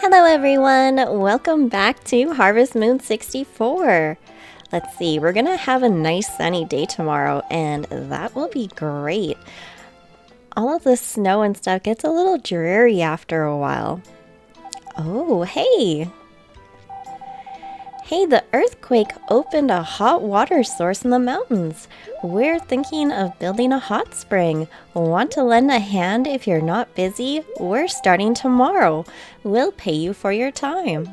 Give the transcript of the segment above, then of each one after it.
Hello everyone, welcome back to Harvest Moon 64. Let's see, we're gonna have a nice sunny day tomorrow and that will be great. All of the snow and stuff gets a little dreary after a while. Oh, hey! Hey, the earthquake opened a hot water source in the mountains. We're thinking of building a hot spring. Want to lend a hand if you're not busy? We're starting tomorrow. We'll pay you for your time.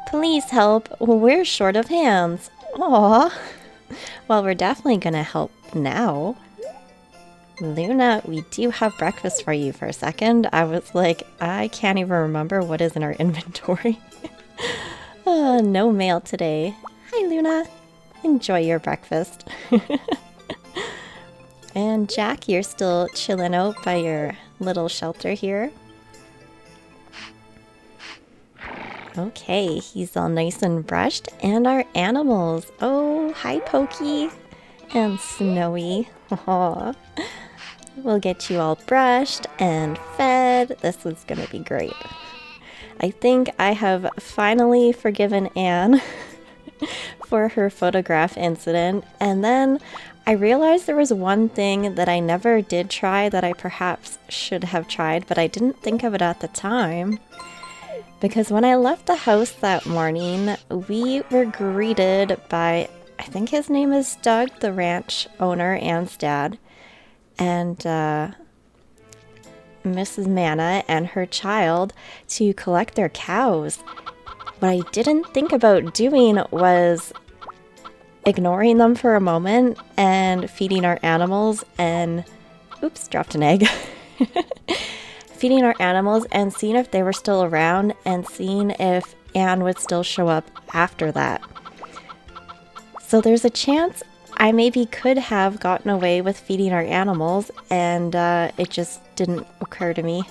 Please help. We're short of hands. Aw. Well, we're definitely gonna help now. Luna, we do have breakfast for you. For a second, I was like, I can't even remember what is in our inventory. No mail today. Hi, Luna. Enjoy your breakfast. And Jack, you're still chilling out by your little shelter here. Okay, he's all nice and brushed. And our animals. Oh, hi, Pokey. And Snowy. Aww. We'll get you all brushed and fed. This is going to be great. I think I have finally forgiven Anne for her photograph incident, and then I realized there was one thing that I never did try that I perhaps should have tried, but I didn't think of it at the time. Because when I left the house that morning, we were greeted by, I think his name is Doug, the ranch owner, Anne's dad, and Mrs. Manna and her child to collect their cows. What I didn't think about doing was ignoring them for a moment and feeding our animals and... Oops, dropped an egg. Feeding our animals and seeing if they were still around and seeing if Anne would still show up after that. So there's a chance I maybe could have gotten away with feeding our animals, and it just didn't occur to me.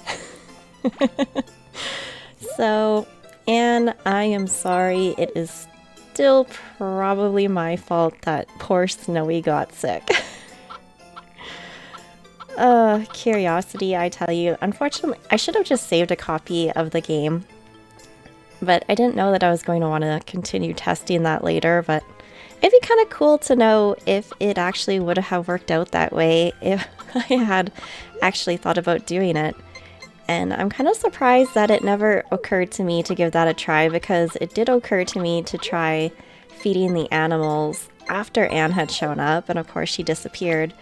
So, Anne, I am sorry. It is still probably my fault that poor Snowy got sick. Curiosity, I tell you. Unfortunately, I should have just saved a copy of the game, but I didn't know that I was going to want to continue testing that later, but it'd be kind of cool to know if it actually would have worked out that way if I had actually thought about doing it. And I'm kind of surprised that it never occurred to me to give that a try, because it did occur to me to try feeding the animals after Anne had shown up, and of course she disappeared.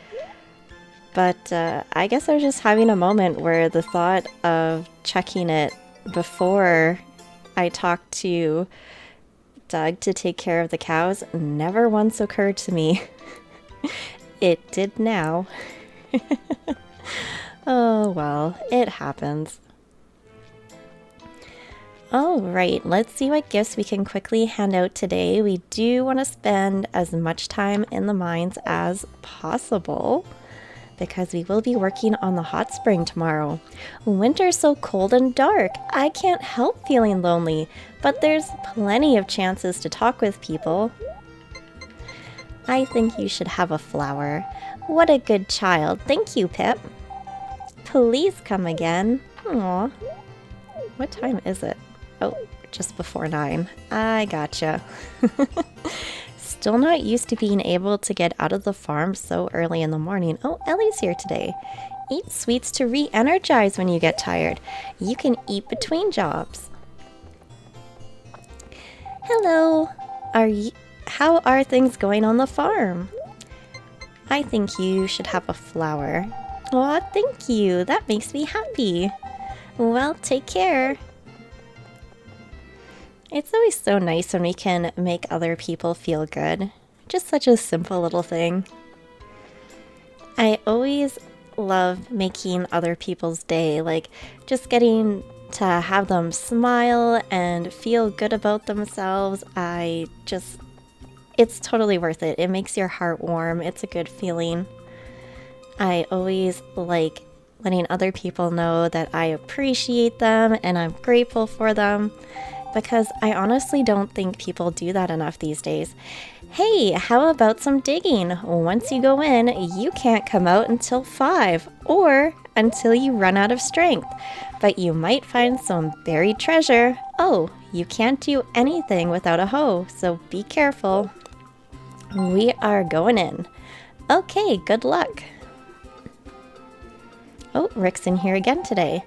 But I guess I was just having a moment where the thought of checking it before I talked to Doug to take care of the cows never once occurred to me. It did now. Oh well, it happens. Alright, let's see what gifts we can quickly hand out today. We do want to spend as much time in the mines as possible, because we will be working on the hot spring tomorrow. Winter's so cold and dark, I can't help feeling lonely, but there's plenty of chances to talk with people. I think you should have a flower. What a good child. Thank you, Pip. Please come again. Aw. What time is it? Oh, just before 9. I gotcha. Still not used to being able to get out of the farm so early in the morning. Oh, Ellie's here today. Eat sweets to re-energize when you get tired. You can eat between jobs. Hello. How are things going on the farm? I think you should have a flower. Aw, thank you. That makes me happy. Well, take care. It's always so nice when we can make other people feel good. Just such a simple little thing. I always love making other people's day, like just getting to have them smile and feel good about themselves. It's totally worth it. It makes your heart warm. It's a good feeling. I always like letting other people know that I appreciate them and I'm grateful for them, because I honestly don't think people do that enough these days. Hey, how about some digging? Once you go in, you can't come out until 5 or until you run out of strength. But you might find some buried treasure. Oh, you can't do anything without a hoe, so be careful. We are going in. Okay, good luck. Oh, Rick's in here again today.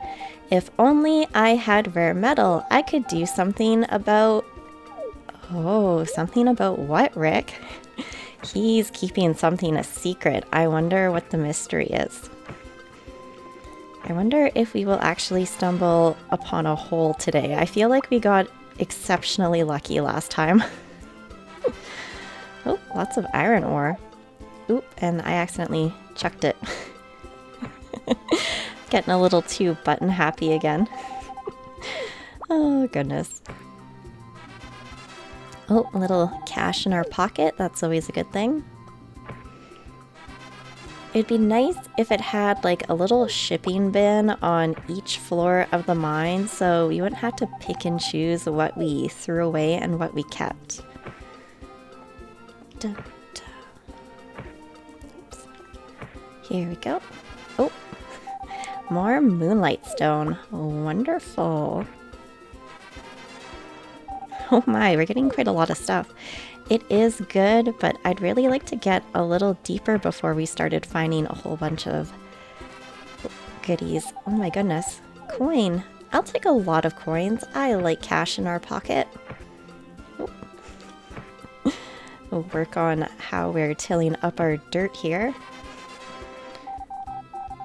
If only I had rare metal, I could do something about... Oh, something about what, Rick? He's keeping something a secret. I wonder what the mystery is. I wonder if we will actually stumble upon a hole today. I feel like we got exceptionally lucky last time. Oh, lots of iron ore. Oop, and I accidentally chucked it. Getting a little too button happy again. Oh, goodness. Oh, a little cash in our pocket. That's always a good thing. It'd be nice if it had like a little shipping bin on each floor of the mine so we wouldn't have to pick and choose what we threw away and what we kept. Dun, dun. Oops. Here we go. Oh, more moonlight stone. Wonderful. Oh my, we're getting quite a lot of stuff. It is good, but I'd really like to get a little deeper before we started finding a whole bunch of goodies. Oh my goodness. Coin. I'll take a lot of coins. I like cash in our pocket. Oh. We'll work on how we're tilling up our dirt here.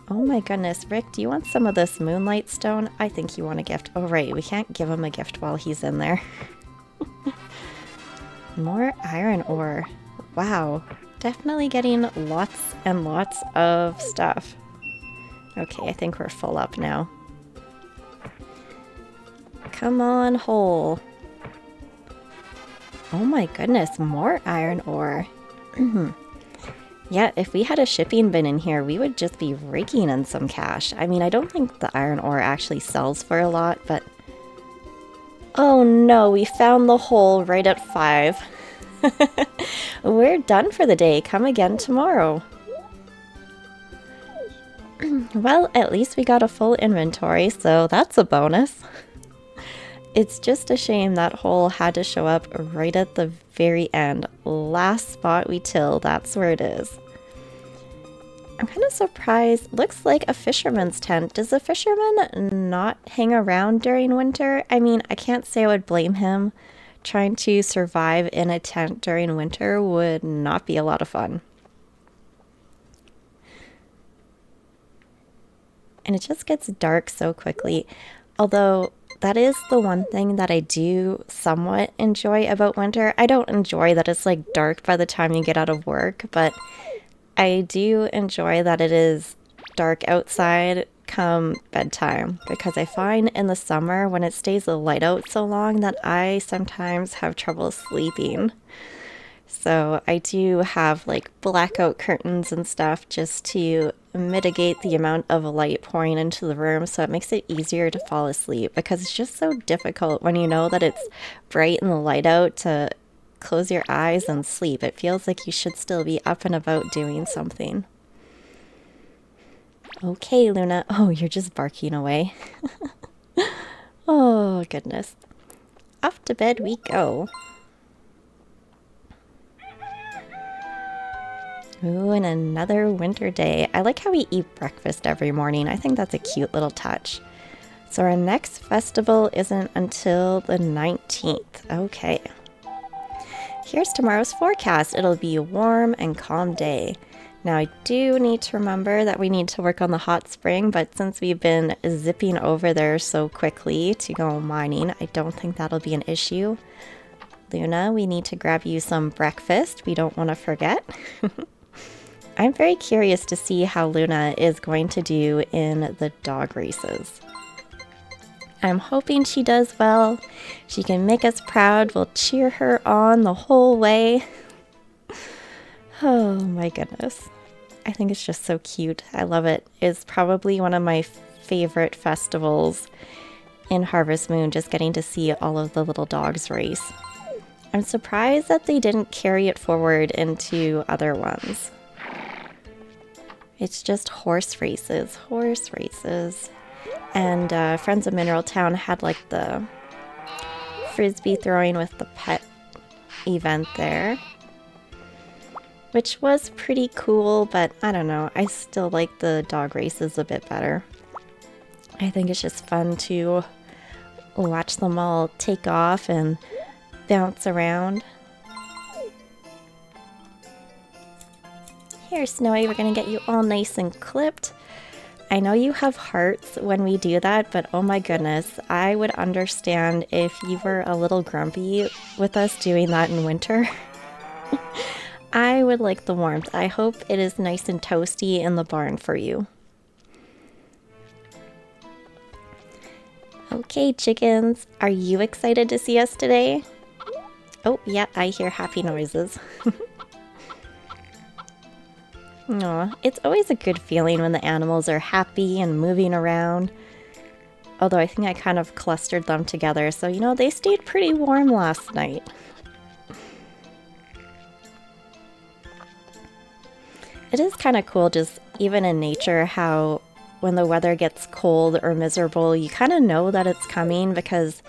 Oh my goodness, Rick, do you want some of this moonlight stone? I think you want a gift. Oh right, we can't give him a gift while he's in there. More iron ore. Wow, definitely getting lots and lots of stuff. Okay, I think we're full up now. Come on, hole. Oh my goodness, more iron ore. Yeah, if we had a shipping bin in here, we would just be raking in some cash. I mean, I don't think the iron ore actually sells for a lot, but... Oh no, we found the hole right at 5. We're done for the day. Come again tomorrow. Well, at least we got a full inventory, so that's a bonus. It's just a shame that hole had to show up right at the very end. Last spot we till, that's where it is. I'm kind of surprised. Looks like a fisherman's tent. Does a fisherman not hang around during winter? I mean, I can't say I would blame him. Trying to survive in a tent during winter would not be a lot of fun. And it just gets dark so quickly. Although that is the one thing that I do somewhat enjoy about winter. I don't enjoy that it's like dark by the time you get out of work, but I do enjoy that it is dark outside come bedtime, because I find in the summer when it stays light out so long that I sometimes have trouble sleeping. So I do have like blackout curtains and stuff just to mitigate the amount of light pouring into the room, so it makes it easier to fall asleep, because it's just so difficult when you know that it's bright and the light out to close your eyes and sleep. It feels like you should still be up and about doing something. Okay, Luna. Oh, you're just barking away. Oh, goodness. Off to bed we go. Ooh, and another winter day. I like how we eat breakfast every morning. I think that's a cute little touch. So our next festival isn't until the 19th. Okay. Here's tomorrow's forecast. It'll be a warm and calm day. Now I do need to remember that we need to work on the hot spring, but since we've been zipping over there so quickly to go mining, I don't think that'll be an issue. Luna, we need to grab you some breakfast. We don't want to forget. I'm very curious to see how Luna is going to do in the dog races. I'm hoping she does well. She can make us proud. We'll cheer her on the whole way. Oh my goodness. I think it's just so cute. I love it. It's probably one of my favorite festivals in Harvest Moon, just getting to see all of the little dogs race. I'm surprised that they didn't carry it forward into other ones. It's just horse races. And Friends of Mineral Town had like the frisbee throwing with the pet event there, which was pretty cool, but I don't know, I still like the dog races a bit better. I think it's just fun to watch them all take off and bounce around. Here, Snowy, we're gonna get you all nice and clipped. I know you have hearts when we do that, but oh my goodness, I would understand if you were a little grumpy with us doing that in winter. I would like the warmth. I hope it is nice and toasty in the barn for you. Okay, chickens, are you excited to see us today? Oh, yeah, I hear happy noises. Aw, it's always a good feeling when the animals are happy and moving around. Although I think I kind of clustered them together, so you know, they stayed pretty warm last night. It is kind of cool, just even in nature, how when the weather gets cold or miserable, you kind of know that it's coming, because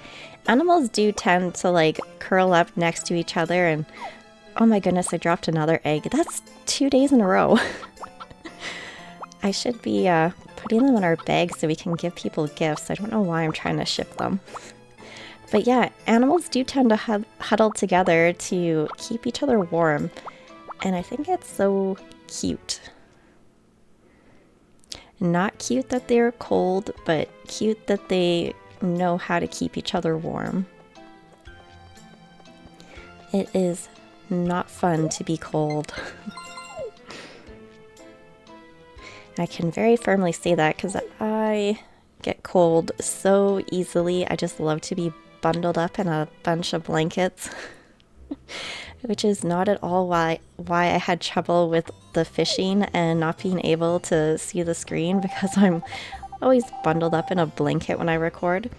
animals do tend to like curl up next to each other. And oh my goodness, I dropped another egg. That's 2 days in a row. I should be putting them in our bag so we can give people gifts. I don't know why I'm trying to ship them. But yeah, animals do tend to huddle together to keep each other warm. And I think it's so cute. Not cute that they're cold, but cute that they know how to keep each other warm. It is not fun to be cold. I can very firmly say that because I get cold so easily. I just love to be bundled up in a bunch of blankets. Which is not at all why I had trouble with the fishing and not being able to see the screen, because I'm always bundled up in a blanket when I record.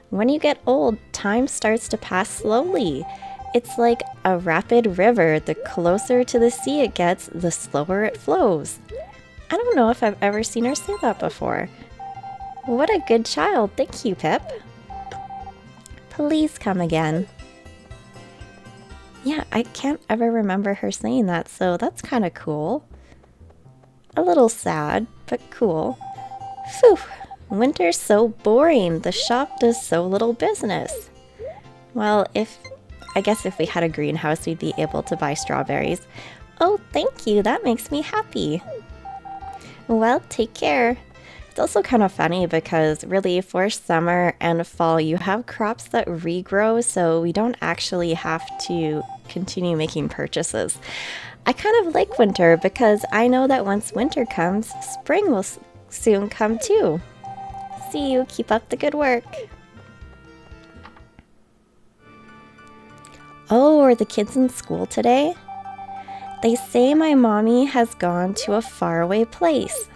When you get old, time starts to pass slowly. It's like a rapid river. The closer to the sea it gets, the slower it flows. I don't know if I've ever seen her say that before. What a good child. Thank you, Pip. Please come again. Yeah, I can't ever remember her saying that, so that's kind of cool. A little sad, but cool. Phew, winter's so boring. The shop does so little business. Well, I guess if we had a greenhouse, we'd be able to buy strawberries. Oh, thank you. That makes me happy. Well, take care. It's also kind of funny because really for summer and fall, you have crops that regrow, so we don't actually have to continue making purchases. I kind of like winter because I know that once winter comes, spring will soon come too. See you. Keep up the good work. Oh, are the kids in school today? They say my mommy has gone to a faraway place.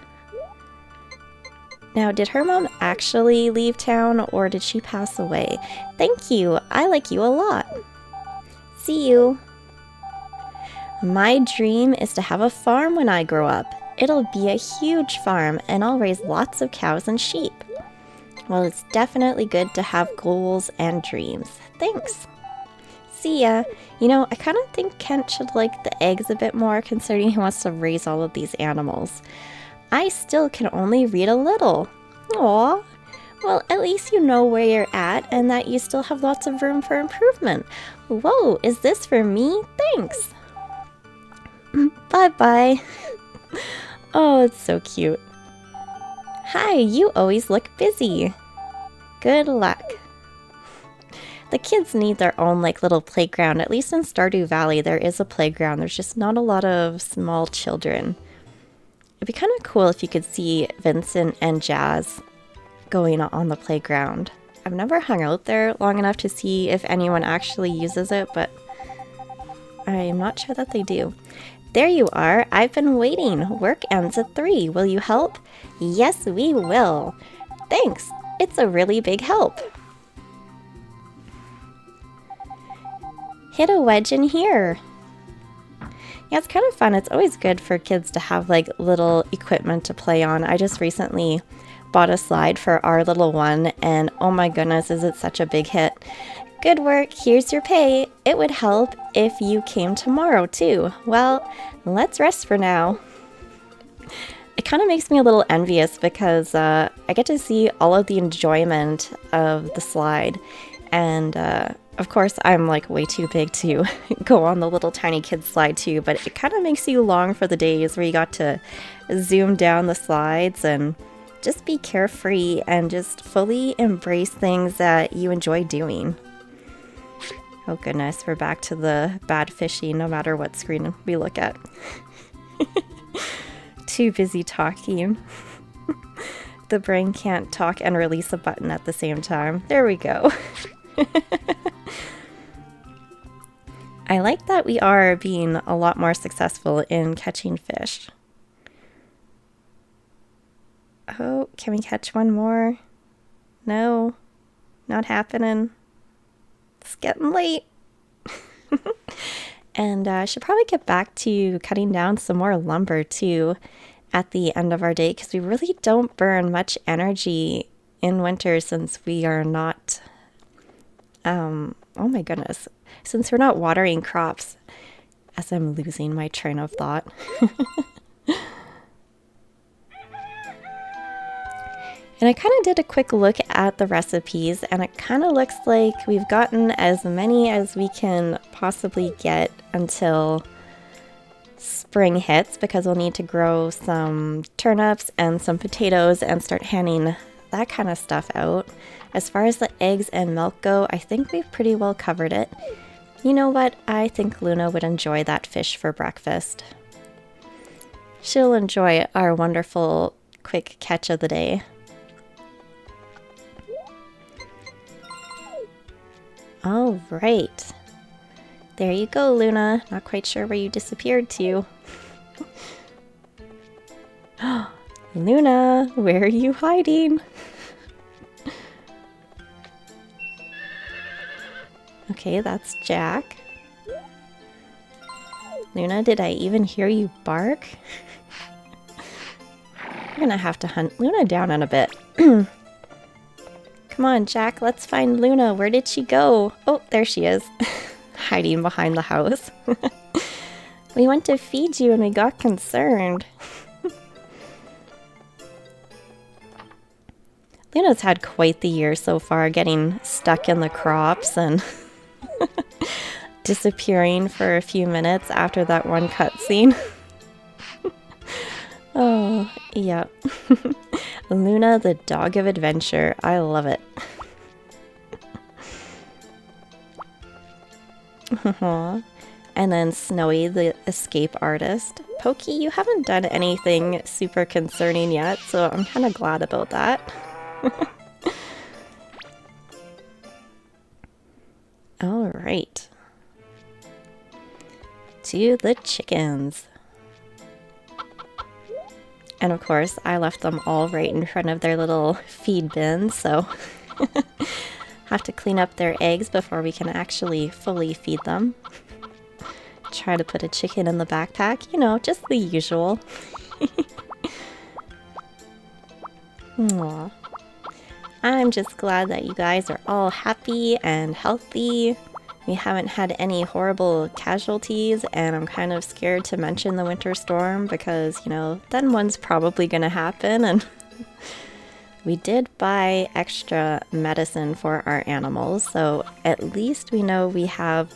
Now, did her mom actually leave town or did she pass away? Thank you. I like you a lot. See you. My dream is to have a farm when I grow up. It'll be a huge farm and I'll raise lots of cows and sheep. Well, it's definitely good to have goals and dreams. Thanks. See ya. You know, I kind of think Kent should like the eggs a bit more, considering he wants to raise all of these animals. I still can only read a little. Aw. Well, at least you know where you're at and that you still have lots of room for improvement. Whoa, is this for me? Thanks. Bye-bye. Oh, it's so cute. Hi, you always look busy. Good luck. The kids need their own like little playground. At least in Stardew Valley, there is a playground. There's just not a lot of small children. It'd be kind of cool if you could see Vincent and Jazz going on the playground. I've never hung out there long enough to see if anyone actually uses it, but I'm not sure that they do. There you are. I've been waiting. Work ends at 3. Will you help? Yes, we will. Thanks. It's a really big help. hid a wedge in here. Yeah, it's kind of fun. It's always good for kids to have like little equipment to play on. I just recently bought a slide for our little one, and oh my goodness, is it such a big hit. Good work, here's your pay. It would help if you came tomorrow too. Well, let's rest for now. It kind of makes me a little envious because I get to see all of the enjoyment of the slide, and of course I'm like way too big to go on the little tiny kid slide too, but it kind of makes you long for the days where you got to zoom down the slides and just be carefree and just fully embrace things that you enjoy doing. Oh goodness, we're back to the bad fishing no matter what screen we look at. Too busy talking. The brain can't talk and release a button at the same time. There we go. I like that we are being a lot more successful in catching fish. Oh, can we catch one more? No, not happening. It's getting late. And I should probably get back to cutting down some more lumber too at the end of our day, because we really don't burn much energy in winter since we are not, oh my goodness, since we're not watering crops, as I'm losing my train of thought. And I kind of did a quick look at the recipes, and it kind of looks like we've gotten as many as we can possibly get until spring hits, because we'll need to grow some turnips and some potatoes and start handing that kind of stuff out. As far as the eggs and milk go, I think we've pretty well covered it. You know what? I think Luna would enjoy that fish for breakfast. She'll enjoy our wonderful quick catch of the day. All right. There you go, Luna. Not quite sure where you disappeared to. Luna, where are you hiding? Okay, that's Jack. Luna, did I even hear you bark? I'm gonna have to hunt Luna down in a bit. Come on, Jack, let's find Luna. Where did she go? Oh, there she is. Hiding behind the house. We went to feed you and we got concerned. Luna's had quite the year so far, getting stuck in the crops and disappearing for a few minutes after that one cutscene. Oh, yeah. Luna, the dog of adventure. I love it. And then Snowy, the escape artist. Pokey, you haven't done anything super concerning yet, so I'm kind of glad about that. All right. To the chickens. And of course, I left them all right in front of their little feed bins, so have to clean up their eggs before we can actually fully feed them. Try to put a chicken in the backpack, you know, just the usual. Aww. I'm just glad that you guys are all happy and healthy. We haven't had any horrible casualties, and I'm kind of scared to mention the winter storm because, you know, then one's probably gonna happen. And we did buy extra medicine for our animals, so at least we know we have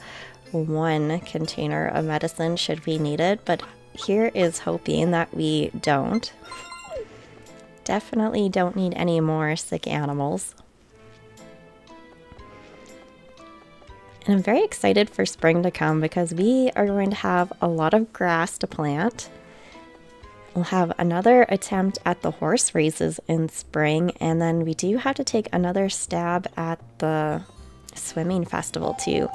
one container of medicine should we need it, but here is hoping that we don't. Definitely don't need any more sick animals. And I'm very excited for spring to come because we are going to have a lot of grass to plant. We'll have another attempt at the horse races in spring, and then we do have to take another stab at the swimming festival too.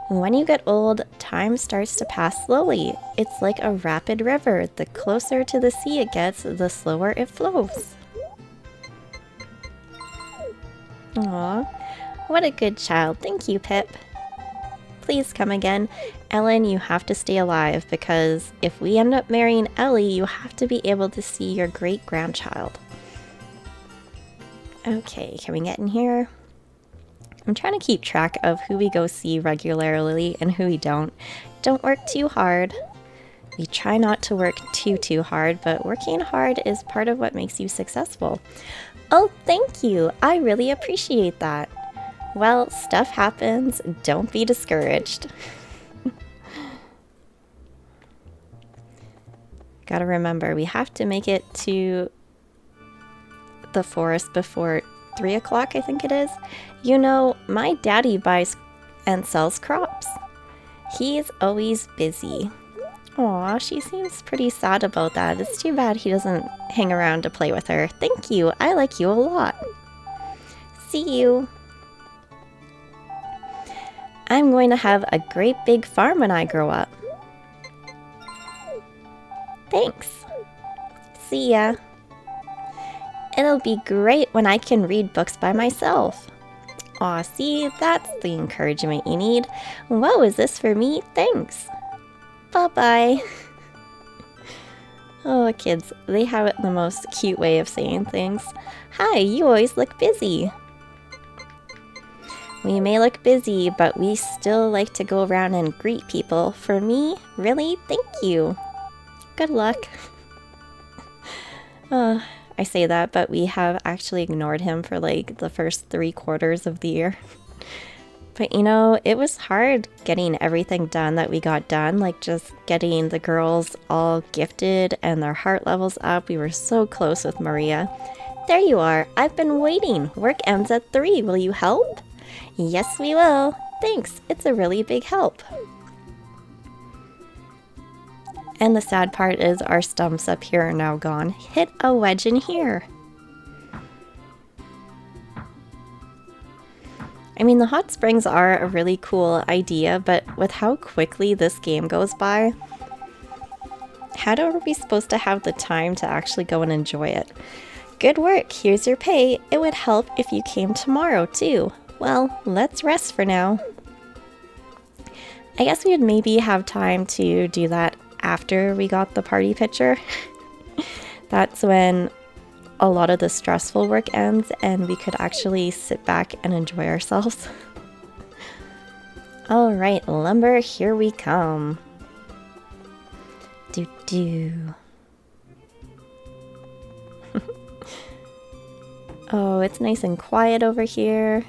When you get old, time starts to pass slowly. It's like a rapid river. The closer to the sea it gets, the slower it flows. Aw, what a good child. Thank you, Pip. please come again. Ellen, you have to stay alive because if we end up marrying Ellie, you have to be able to see your great-grandchild. Okay, can we get in here? I'm trying to keep track of who we go see regularly and who we don't. Don't work too hard. We try not to work too hard, but working hard is part of what makes you successful. Oh, thank you. I really appreciate that. Well, stuff happens. Don't be discouraged. Gotta remember, we have to make it to the forest before 3 o'clock, I think it is. You know, my daddy buys and sells crops. He's always busy. Aw, she seems pretty sad about that. It's too bad he doesn't hang around to play with her. Thank you. I like you a lot. See you. I'm going to have a great big farm when I grow up. Thanks. See ya. It'll be great when I can read books by myself. Aw, see, that's the encouragement you need. Whoa, is this for me? Thanks. Bye-bye. Oh, kids, they have the most cute way of saying things. Hi, you always look busy. We may look busy, but we still like to go around and greet people. For me, really, thank you. Good luck. I say that, but we have actually ignored him for like the first 3 quarters of the year. But you know, it was hard getting everything done that we got done, like just getting the girls all gifted and their heart levels up. We were so close with Maria. There you are. I've been waiting. Work ends at 3. Will you help? Yes, we will. Thanks. It's a really big help. And the sad part is our stumps up here are now gone. Hit a wedge in here. I mean, the hot springs are a really cool idea, but with how quickly this game goes by, how are we supposed to have the time to actually go and enjoy it? Good work, here's your pay. It would help if you came tomorrow too. Well, let's rest for now. I guess we would maybe have time to do that after we got the party picture. That's when a lot of the stressful work ends and we could actually sit back and enjoy ourselves. All right, lumber, here we come. Oh, it's nice and quiet over here.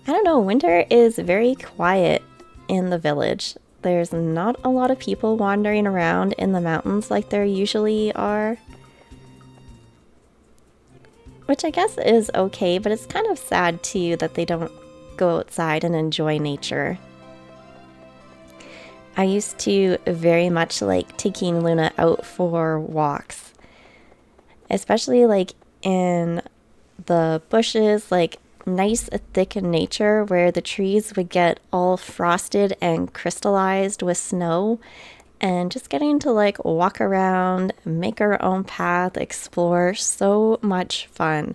I don't know, winter is very quiet in the village. There's not a lot of people wandering around in the mountains like there usually are. Which I guess is okay, but it's kind of sad too that they don't go outside and enjoy nature. I used to very much like taking Luna out for walks. Especially like in the bushes, like nice thick nature where the trees would get all frosted and crystallized with snow. And just getting to like walk around, make our own path, explore, so much fun.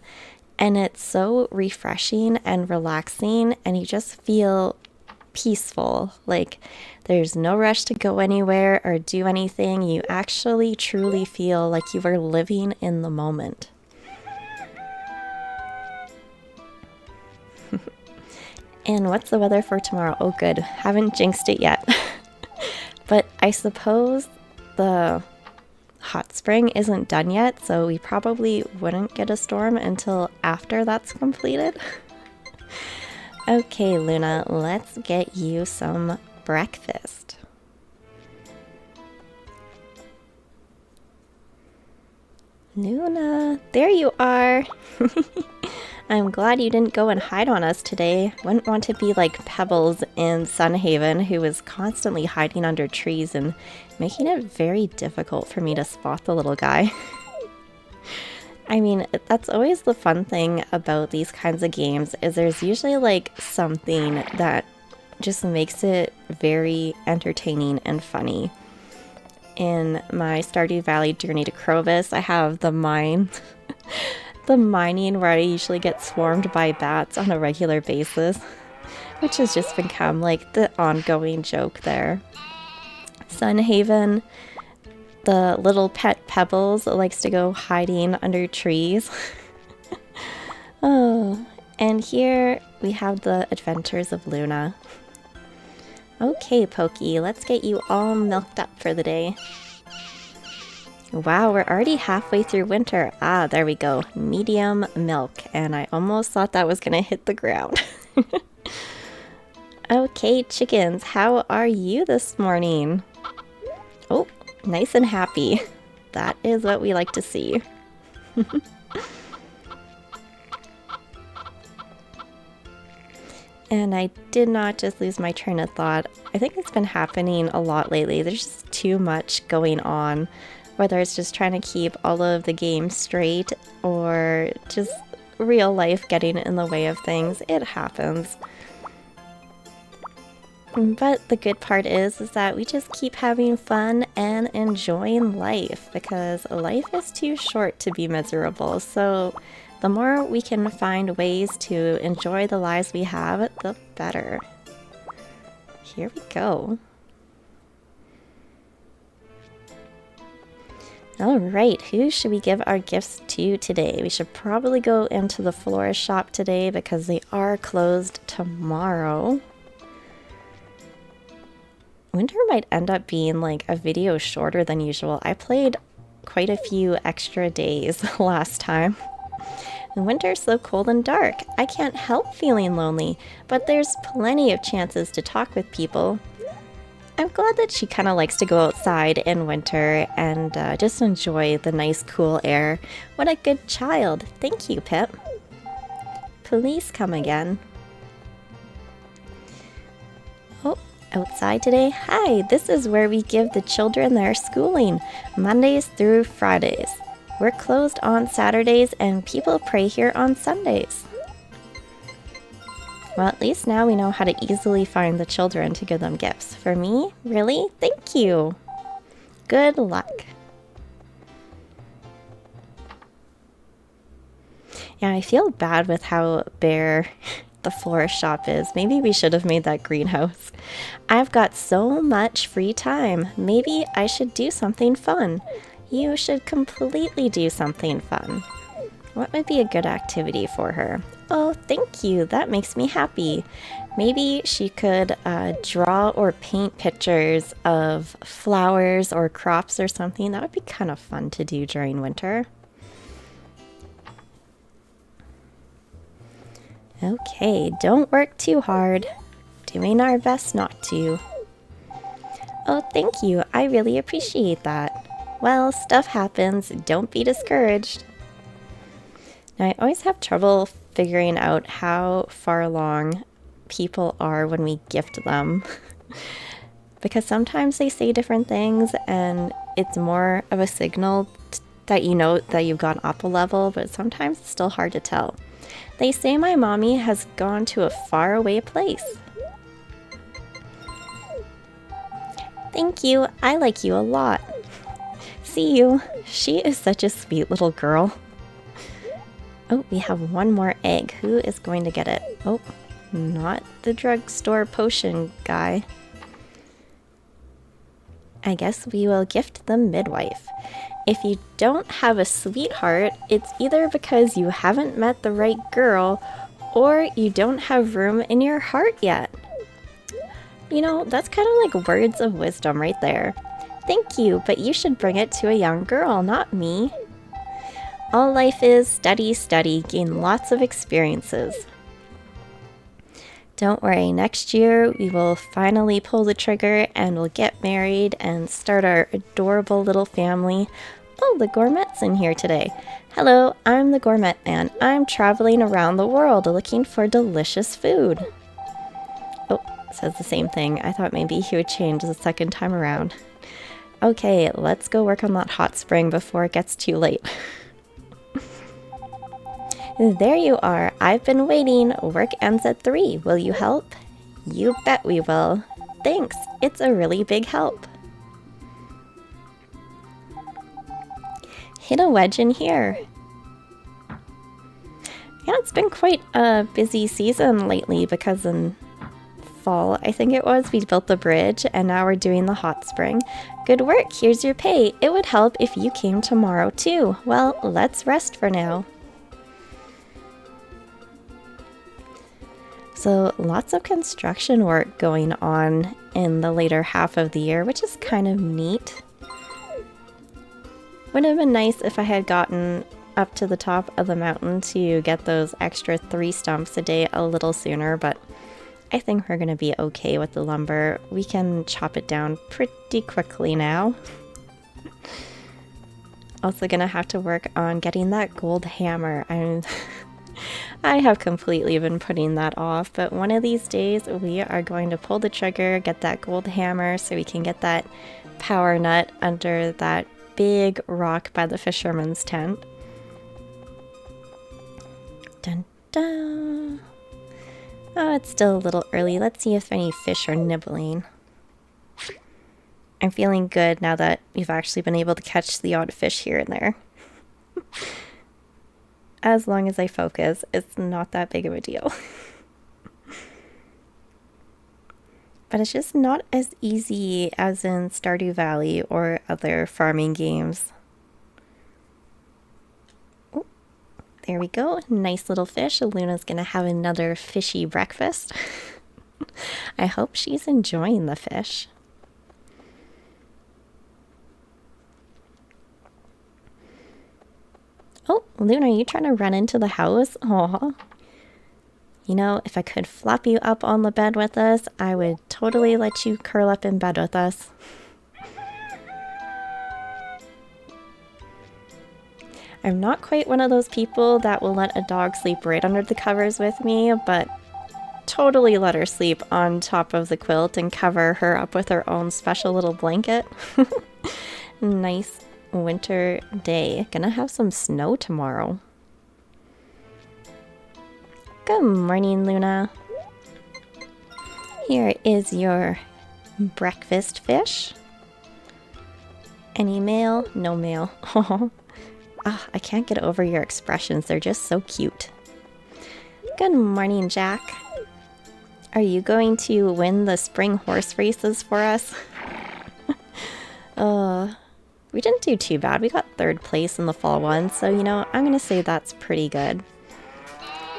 And it's so refreshing and relaxing and you just feel peaceful. Like there's no rush to go anywhere or do anything. You actually truly feel like you are living in the moment. And what's the weather for tomorrow? Oh good, haven't jinxed it yet. But I suppose the hot spring isn't done yet, so we probably wouldn't get a storm until after that's completed. Okay, Luna, let's get you some breakfast. Luna, there you are. I'm glad you didn't go and hide on us today. Wouldn't want to be like Pebbles in Sunhaven, who was constantly hiding under trees and making it very difficult for me to spot the little guy. I mean, that's always the fun thing about these kinds of games, is there's usually like something that just makes it very entertaining and funny. In my Stardew Valley Journey to Crovis, I have the mine. The mining where I usually get swarmed by bats on a regular basis. which has just become like the ongoing joke there. Sunhaven, the little pet Pebbles, that likes to go hiding under trees. Oh, and here we have the adventures of Luna. Okay, Pokey, let's get you all milked up for the day. Wow, we're already halfway through winter. Ah, there we go. Medium milk. And I almost thought that was going to hit the ground. Okay, chickens, how are you this morning? Oh, nice and happy. That is what we like to see. And I did not just lose my train of thought. I think it's been happening a lot lately. There's just too much going on. Whether it's just trying to keep all of the games straight or just real life getting in the way of things. It happens. But the good part is that we just keep having fun and enjoying life, because life is too short to be miserable. So the more we can find ways to enjoy the lives we have, the better. Here we go. Alright, who should we give our gifts to today? We should probably go into the florist shop today because they are closed tomorrow. Winter might end up being like a video shorter than usual. I played quite a few extra days last time. The winter's so cold and dark. I can't help feeling lonely, but there's plenty of chances to talk with people. I'm glad that she kind of likes to go outside in winter and just enjoy the nice cool air. What a good child. Thank you, Pip. Please come again. Oh, outside today? Hi, this is where we give the children their schooling, Mondays through Fridays. We're closed on Saturdays and people pray here on Sundays. Well, at least now we know how to easily find the children to give them gifts. For me? Really? Thank you. Good luck. Yeah, I feel bad with how bare the florist shop is. Maybe we should have made that greenhouse. I've got so much free time. Maybe I should do something fun. You should completely do something fun. What would be a good activity for her? Oh, thank you. That makes me happy. Maybe she could draw or paint pictures of flowers or crops or something. That would be kind of fun to do during winter. Okay, don't work too hard. Doing our best not to. Oh, thank you. I really appreciate that. Well, stuff happens. Don't be discouraged. Now, I always have trouble figuring out how far along people are when we gift them. Because sometimes they say different things and it's more of a signal that you know that you've gone up a level, but sometimes it's still hard to tell. They say my mommy has gone to a faraway place. Thank you. I like you a lot. See you. She is such a sweet little girl. Oh, we have one more egg. Who is going to get it? Oh, not the drugstore potion guy. I guess we will gift the midwife. If you don't have a sweetheart, it's either because you haven't met the right girl or you don't have room in your heart yet. You know, that's kind of like words of wisdom right there. Thank you, but you should bring it to a young girl, not me. All life is study, study, gain lots of experiences. Don't worry, next year we will finally pull the trigger and we'll get married and start our adorable little family. Oh, the gourmet's in here today. Hello, I'm the gourmet man. I'm traveling around the world looking for delicious food. Oh, it says the same thing. I thought maybe he would change the second time around. Okay, let's go work on that hot spring before it gets too late. There you are. I've been waiting. Work ends at 3. Will you help? You bet we will. Thanks. It's a really big help. Hit a wedge in here. Yeah, it's been quite a busy season lately because in fall, I think it was, we built the bridge and now we're doing the hot spring. Good work, here's your pay. It would help if you came tomorrow too. Well, let's rest for now. So lots of construction work going on in the later half of the year, which is kind of neat. Would have been nice if I had gotten up to the top of the mountain to get those extra 3 stumps a day a little sooner, but I think we're going to be okay with the lumber. We can chop it down pretty quickly now. Also going to have to work on getting that gold hammer. I have completely been putting that off, but one of these days we are going to pull the trigger, get that gold hammer so we can get that power nut under that big rock by the fisherman's tent. Dun dun. Oh, it's still a little early. Let's see if any fish are nibbling. I'm feeling good now that we've actually been able to catch the odd fish here and there. As long as I focus, it's not that big of a deal. But it's just not as easy as in Stardew Valley or other farming games. Oh, there we go. Nice little fish. Luna's gonna have another fishy breakfast. I hope she's enjoying the fish. Oh, Luna, are you trying to run into the house? Aw. You know, if I could flop you up on the bed with us, I would totally let you curl up in bed with us. I'm not quite one of those people that will let a dog sleep right under the covers with me, but totally let her sleep on top of the quilt and cover her up with her own special little blanket. Nice winter day. Gonna have some snow tomorrow. Good morning, Luna. Here is your breakfast fish. Any mail? No mail. Ah, I can't get over your expressions. They're just so cute. Good morning, Jack. Are you going to win the spring horse races for us? We didn't do too bad. We got 3rd place in the fall one, so you know, I'm gonna say that's pretty good.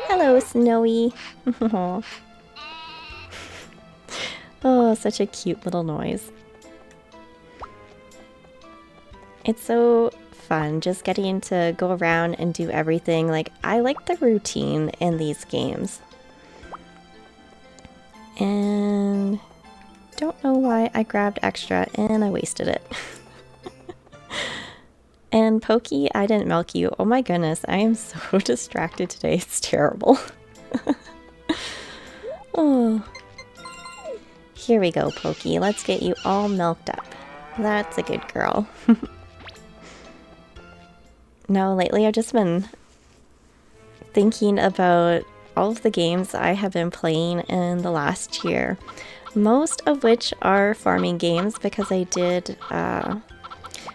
Hello, Snowy. Oh, such a cute little noise. It's so fun just getting to go around and do everything. Like, I like the routine in these games. And don't know why I grabbed extra and I wasted it. And Pokey, I didn't milk you. Oh my goodness, I am so distracted today. It's terrible. Oh. Here we go, Pokey. Let's get you all milked up. That's a good girl. No, lately I've just been thinking about all of the games I have been playing in the last year. Most of which are farming games because I did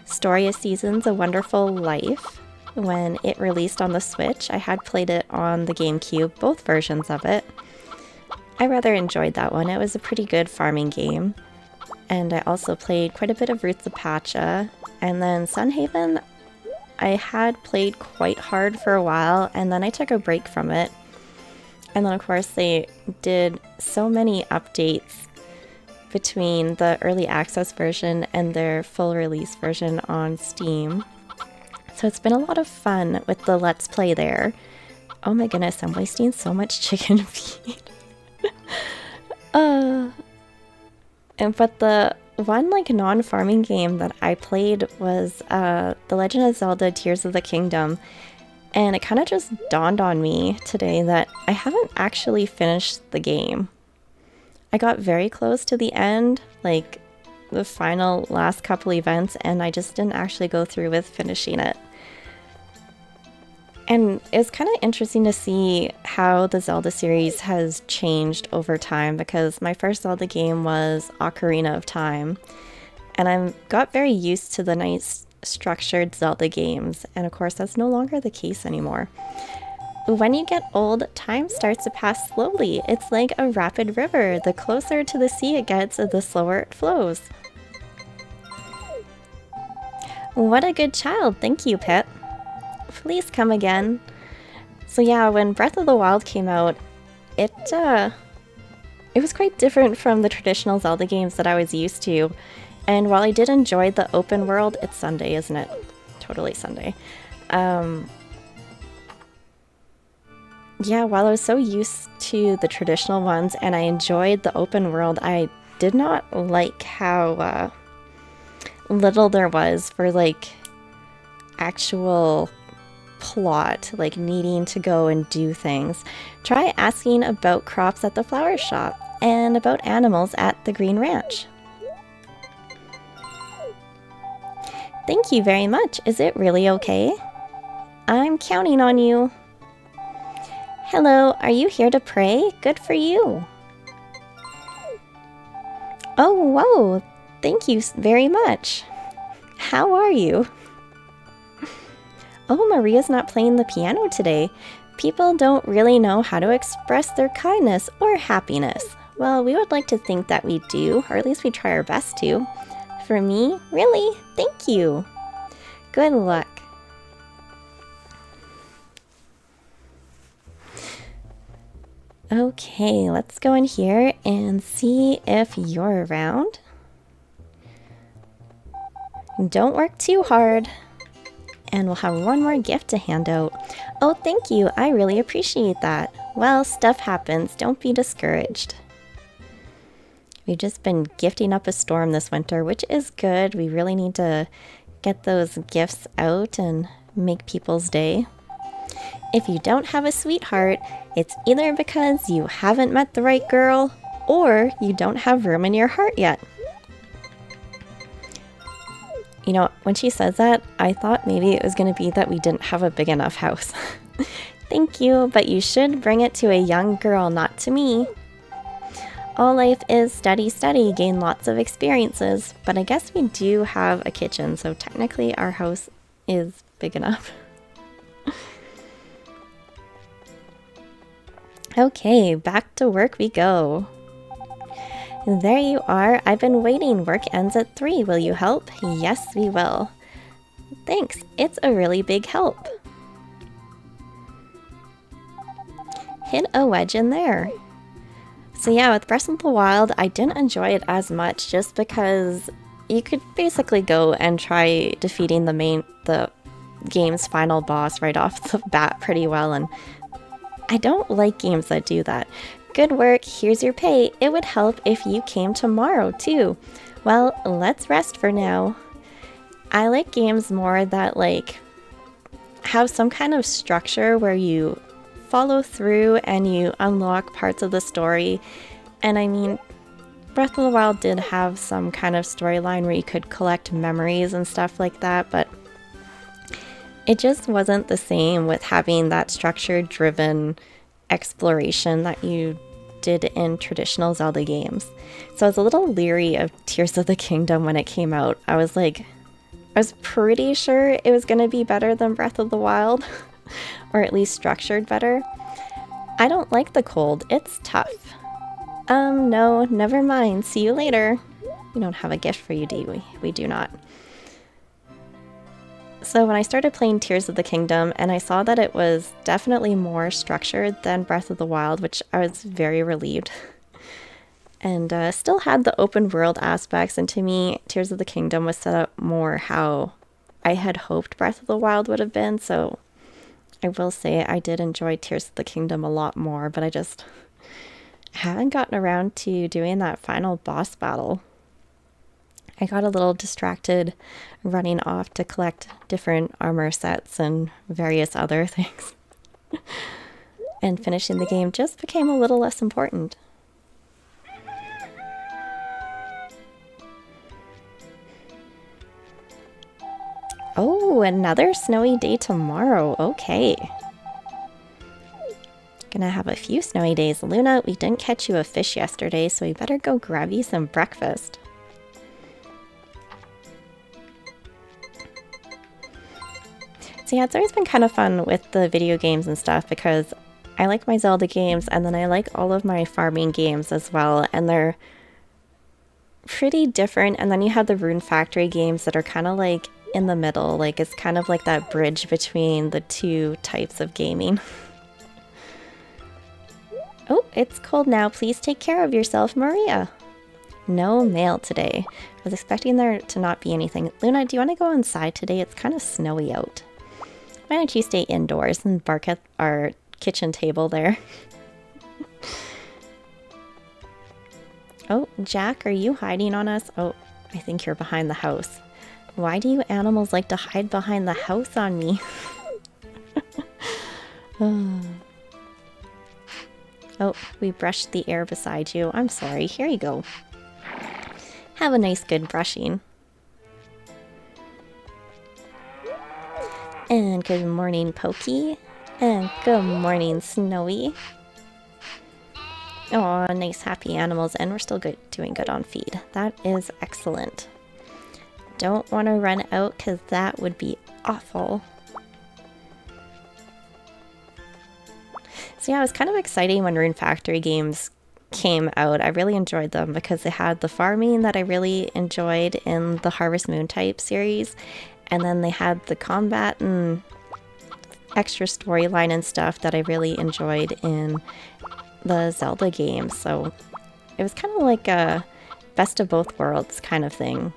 Story of Seasons, A Wonderful Life when it released on the Switch. I had played it on the GameCube, both versions of it. I rather enjoyed that one. It was a pretty good farming game. And I also played quite a bit of Roots of Pacha. And then Sunhaven, I had played quite hard for a while, and then I took a break from it. And then of course they did so many updates between the early access version and their full release version on Steam. So it's been a lot of fun with the Let's Play there. Oh my goodness, I'm wasting so much chicken feed. But the one like non-farming game that I played was The Legend of Zelda Tears of the Kingdom. And it kind of just dawned on me today that I haven't actually finished the game. I got very close to the end, like the final last couple events, and I just didn't actually go through with finishing it. And it's kind of interesting to see how the Zelda series has changed over time, because my first Zelda game was Ocarina of Time, and I got very used to the nice structured Zelda games, and of course that's no longer the case anymore. When you get old, time starts to pass slowly. It's like a rapid river. The closer to the sea it gets, the slower it flows. What a good child. Thank you, Pip. Please come again. So yeah, when Breath of the Wild came out, it was quite different from the traditional Zelda games that I was used to. And while I did enjoy the open world, it's Sunday, isn't it? Totally Sunday. Yeah, while I was so used to the traditional ones and I enjoyed the open world, I did not like how little there was for like actual plot, like needing to go and do things. Try asking about crops at the flower shop and about animals at the Green Ranch. Thank you very much. Is it really okay? I'm counting on you. Hello, are you here to pray? Good for you. Oh, whoa. Thank you very much. How are you? Oh, Maria's not playing the piano today. People don't really know how to express their kindness or happiness. Well, we would like to think that we do, or at least we try our best to. For me, really? Thank you. Good luck. Okay, let's go in here and see if you're around. Don't work too hard. And we'll have one more gift to hand out. Oh, thank you. I really appreciate that. Well, stuff happens. Don't be discouraged. We've just been gifting up a storm this winter, which is good. We really need to get those gifts out and make people's day. If you don't have a sweetheart, it's either because you haven't met the right girl or you don't have room in your heart yet. You know, when she says that, I thought maybe it was going to be that we didn't have a big enough house. Thank you, but you should bring it to a young girl, not to me. All life is study, study, gain lots of experiences, but I guess we do have a kitchen, so technically our house is big enough. Okay, back to work we go. There you are. I've been waiting. Work ends at 3. Will you help? Yes, we will. Thanks. It's a really big help. Hit a wedge in there. So yeah, with Breath of the Wild, I didn't enjoy it as much just because you could basically go and try defeating the game's final boss right off the bat pretty well, and I don't like games that do that. Good work, here's your pay. It would help if you came tomorrow too. Well, let's rest for now. I like games more that like have some kind of structure where you follow through and you unlock parts of the story. And I mean, Breath of the Wild did have some kind of storyline where you could collect memories and stuff like that, but it just wasn't the same with having that structure-driven exploration that you did in traditional Zelda games. So I was a little leery of Tears of the Kingdom when it came out. I was pretty sure it was going to be better than Breath of the Wild, or at least structured better. I don't like the cold. It's tough. No, never mind. See you later. We don't have a gift for you, do we? We do not. So when I started playing Tears of the Kingdom and I saw that it was definitely more structured than Breath of the Wild, which I was very relieved, and still had the open world aspects, and to me, Tears of the Kingdom was set up more how I had hoped Breath of the Wild would have been, so I will say I did enjoy Tears of the Kingdom a lot more, but I just haven't gotten around to doing that final boss battle. I got a little distracted running off to collect different armor sets and various other things. And finishing the game just became a little less important. Oh, another snowy day tomorrow. Okay. Gonna have a few snowy days. Luna, we didn't catch you a fish yesterday, so we better go grab you some breakfast. So yeah, it's always been kind of fun with the video games and stuff because I like my Zelda games and then I like all of my farming games as well, and they're pretty different. And then you have the Rune Factory games that are kind of like in the middle, like it's kind of like that bridge between the two types of gaming. Oh, it's cold now. Please take care of yourself, Maria. No mail today. I was expecting there to not be anything. Luna, do you want to go inside today? It's kind of snowy out. Why don't you stay indoors and bark at our kitchen table there? Oh, Jack, are you hiding on us? Oh, I think you're behind the house. Why do you animals like to hide behind the house on me? Oh, we brushed the air beside you. I'm sorry. Here you go. Have a nice good brushing. And good morning, Pokey. And good morning, Snowy. Oh, nice happy animals. And we're still doing good on feed. That is excellent. Don't want to run out because that would be awful. So yeah, it was kind of exciting when Rune Factory games came out. I really enjoyed them because they had the farming that I really enjoyed in the Harvest Moon type series, and then they had the combat and extra storyline and stuff that I really enjoyed in the Zelda games. So it was kind of like a best of both worlds kind of thing.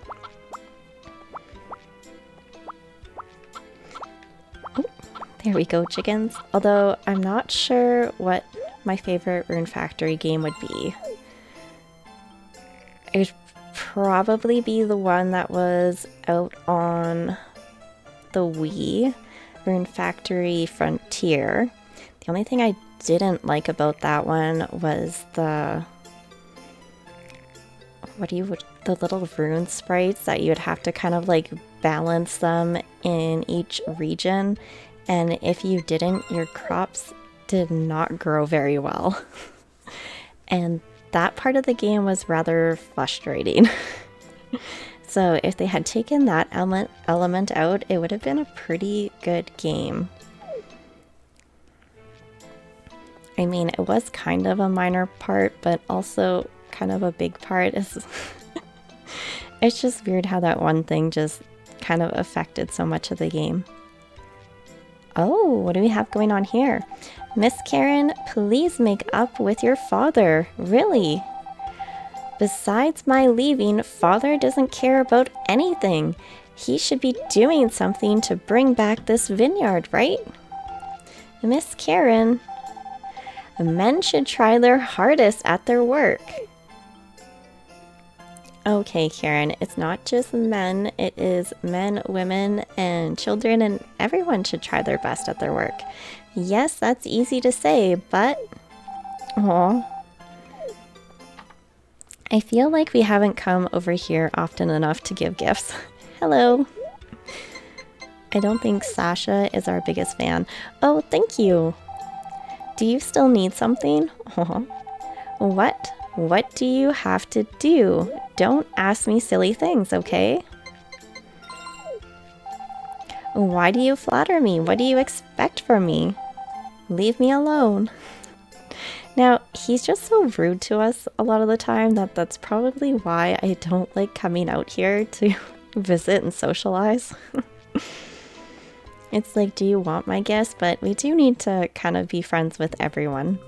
Oh, there we go, chickens. Although I'm not sure what my favorite Rune Factory game would be. It would probably be the one that was out on the Wii, Rune Factory Frontier. The only thing I didn't like about that one was the the little rune sprites that you would have to kind of like balance them in each region, and if you didn't, your crops did not grow very well. And that part of the game was rather frustrating. So if they had taken that element out, it would have been a pretty good game. I mean, it was kind of a minor part, but also kind of a big part. It's just weird how that one thing just kind of affected so much of the game. Oh, what do we have going on here? Miss Karen, please make up with your father. Really? Besides my leaving, father doesn't care about anything. He should be doing something to bring back this vineyard, right? Miss Karen, men should try their hardest at their work. Okay, Karen, it's not just men, it is men, women, and children, and everyone should try their best at their work. Yes, that's easy to say, but... Aww. I feel like we haven't come over here often enough to give gifts. Hello. I don't think Sasha is our biggest fan. Oh, thank you. Do you still need something? Aww. What? What do you have to do? Don't ask me silly things, okay? Why do you flatter me? What do you expect from me? Leave me alone. Now, he's just so rude to us a lot of the time that's probably why I don't like coming out here to visit and socialize. It's like, do you want my gifts? But we do need to kind of be friends with everyone.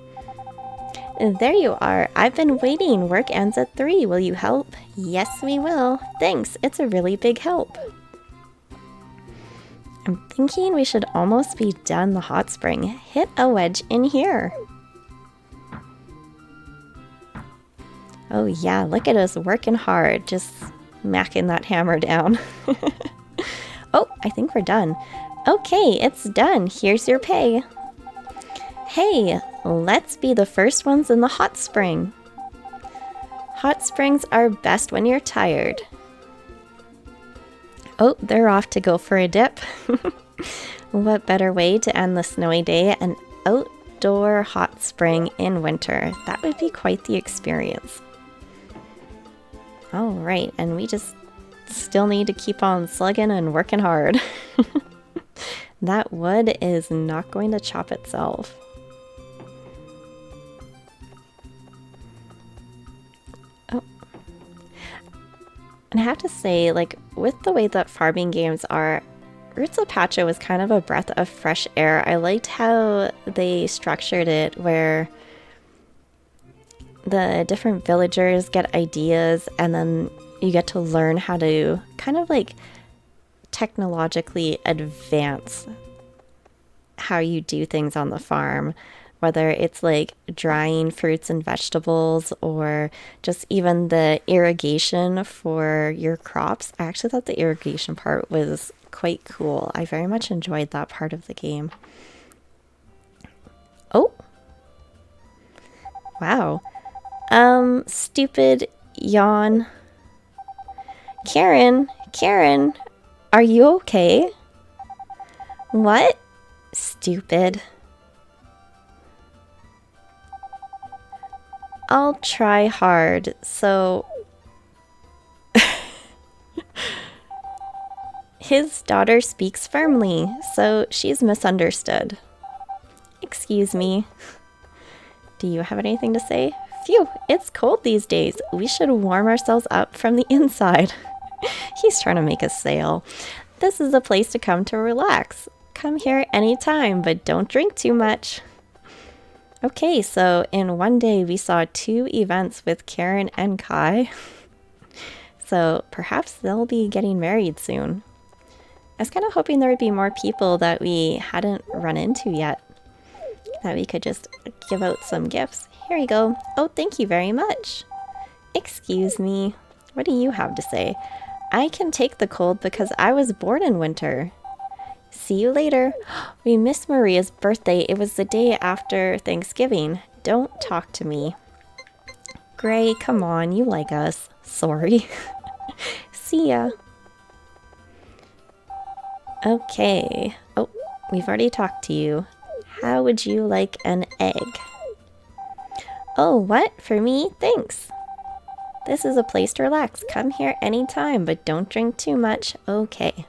There you are. I've been waiting. Work ends at 3. Will you help? Yes, we will. Thanks. It's a really big help. I'm thinking we should almost be done the hot spring. Hit a wedge in here. Oh yeah, look at us working hard. Just smacking that hammer down. Oh, I think we're done. Okay, it's done. Here's your pay. Hey, let's be the first ones in the hot spring. Hot springs are best when you're tired. Oh, they're off to go for a dip. What better way to end the snowy day? An outdoor hot spring in winter. That would be quite the experience. All right, and we just still need to keep on slugging and working hard. That wood is not going to chop itself. Oh. And I have to say, like, with the way that farming games are, Roots of Pacha was kind of a breath of fresh air. I liked how they structured it where the different villagers get ideas and then you get to learn how to kind of like technologically advance how you do things on the farm, whether it's like drying fruits and vegetables or just even the irrigation for your crops. I actually thought the irrigation part was quite cool. I very much enjoyed that part of the game. Oh, wow. Stupid yawn. Karen, are you okay? What? Stupid. I'll try hard, so... His daughter speaks firmly, so she's misunderstood. Excuse me. Do you have anything to say? Phew, it's cold these days. We should warm ourselves up from the inside. He's trying to make a sale. This is a place to come to relax. Come here anytime, but don't drink too much. Okay, so in one day we saw 2 events with Karen and Kai. So perhaps they'll be getting married soon. I was kind of hoping there would be more people that we hadn't run into yet, that we could just give out some gifts. Here you go. Oh, thank you very much. Excuse me. What do you have to say? I can take the cold because I was born in winter. See you later. We missed Maria's birthday. It was the day after Thanksgiving. Don't talk to me. Gray, come on. You like us. Sorry. See ya. Okay. Oh, we've already talked to you. How would you like an egg? Oh, what? For me? Thanks. This is a place to relax. Come here anytime, but don't drink too much. Okay.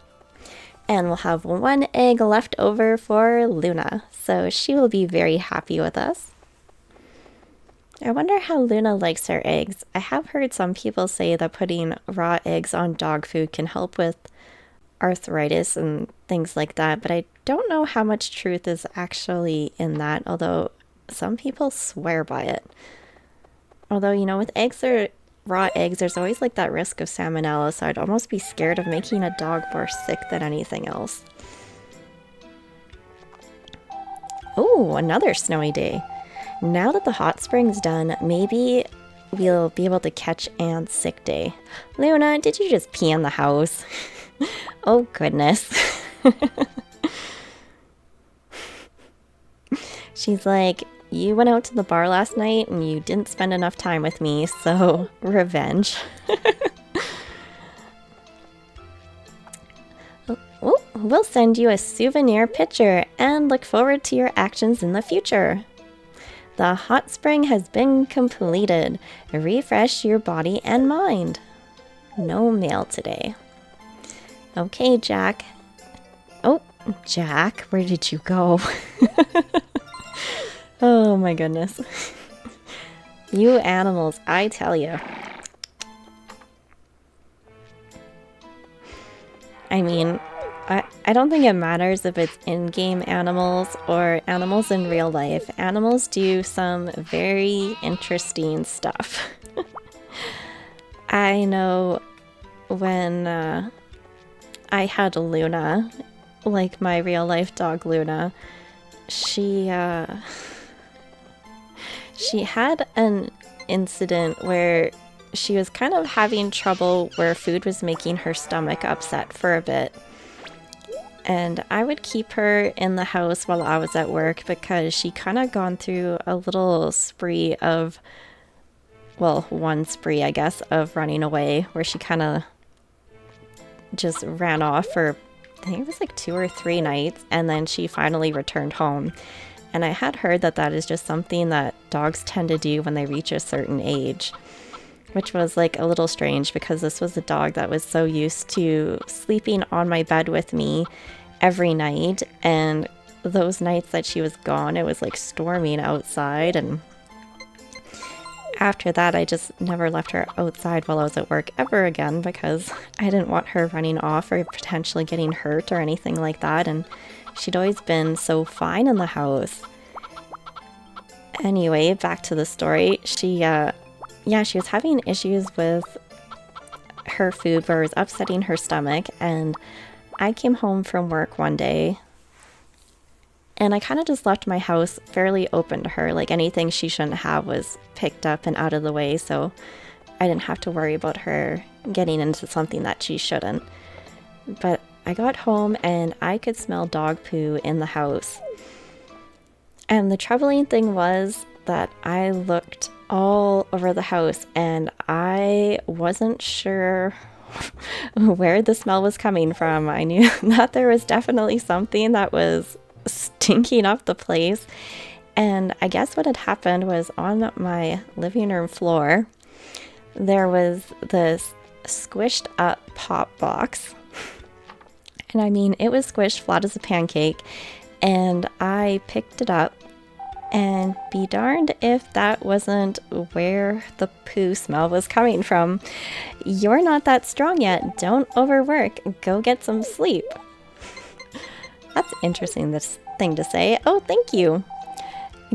And we'll have 1 egg left over for Luna, so she will be very happy with us. I wonder how Luna likes her eggs. I have heard some people say that putting raw eggs on dog food can help with arthritis and things like that, but I don't know how much truth is actually in that, although some people swear by it. Although, you know, with raw eggs, there's always like that risk of salmonella, so I'd almost be scared of making a dog more sick than anything else. Oh, another snowy day. Now that the hot spring's done, maybe we'll be able to catch Anne's sick day. Luna, did you just pee in the house? Oh, goodness. She's like, you went out to the bar last night and you didn't spend enough time with me, so revenge. Oh, we'll send you a souvenir picture and look forward to your actions in the future. The hot spring has been completed. Refresh your body and mind. No mail today. Okay, Jack. Oh, Jack, where did you go? Oh my goodness. You animals, I tell you. I mean, I don't think it matters if it's in-game animals or animals in real life. Animals do some very interesting stuff. I know when I had Luna, like my real life dog Luna, she had an incident where she was kind of having trouble where food was making her stomach upset for a bit. And I would keep her in the house while I was at work because she kind of gone through a little spree of, well, one spree, I guess, of running away where she kind of just ran off for, I think it was like 2 or 3 nights, and then she finally returned home. And I had heard that that is just something that dogs tend to do when they reach a certain age, which was like a little strange because this was a dog that was so used to sleeping on my bed with me every night, and those nights that she was gone, it was like storming outside, and after that I just never left her outside while I was at work ever again because I didn't want her running off or potentially getting hurt or anything like that, and she'd always been so fine in the house. Anyway, back to the story. She was having issues with her food where it was upsetting her stomach, and I came home from work one day and I kind of just left my house fairly open to her. Like anything she shouldn't have was picked up and out of the way, so I didn't have to worry about her getting into something that she shouldn't. But I got home and I could smell dog poo in the house. And the troubling thing was that I looked all over the house and I wasn't sure where the smell was coming from. I knew that there was definitely something that was stinking up the place. And I guess what had happened was on my living room floor, there was this squished up pop box. And I mean, it was squished flat as a pancake. And I picked it up, and be darned if that wasn't where the poo smell was coming from. You're not that strong yet. Don't overwork. Go get some sleep. That's interesting, this thing to say. Oh, thank you.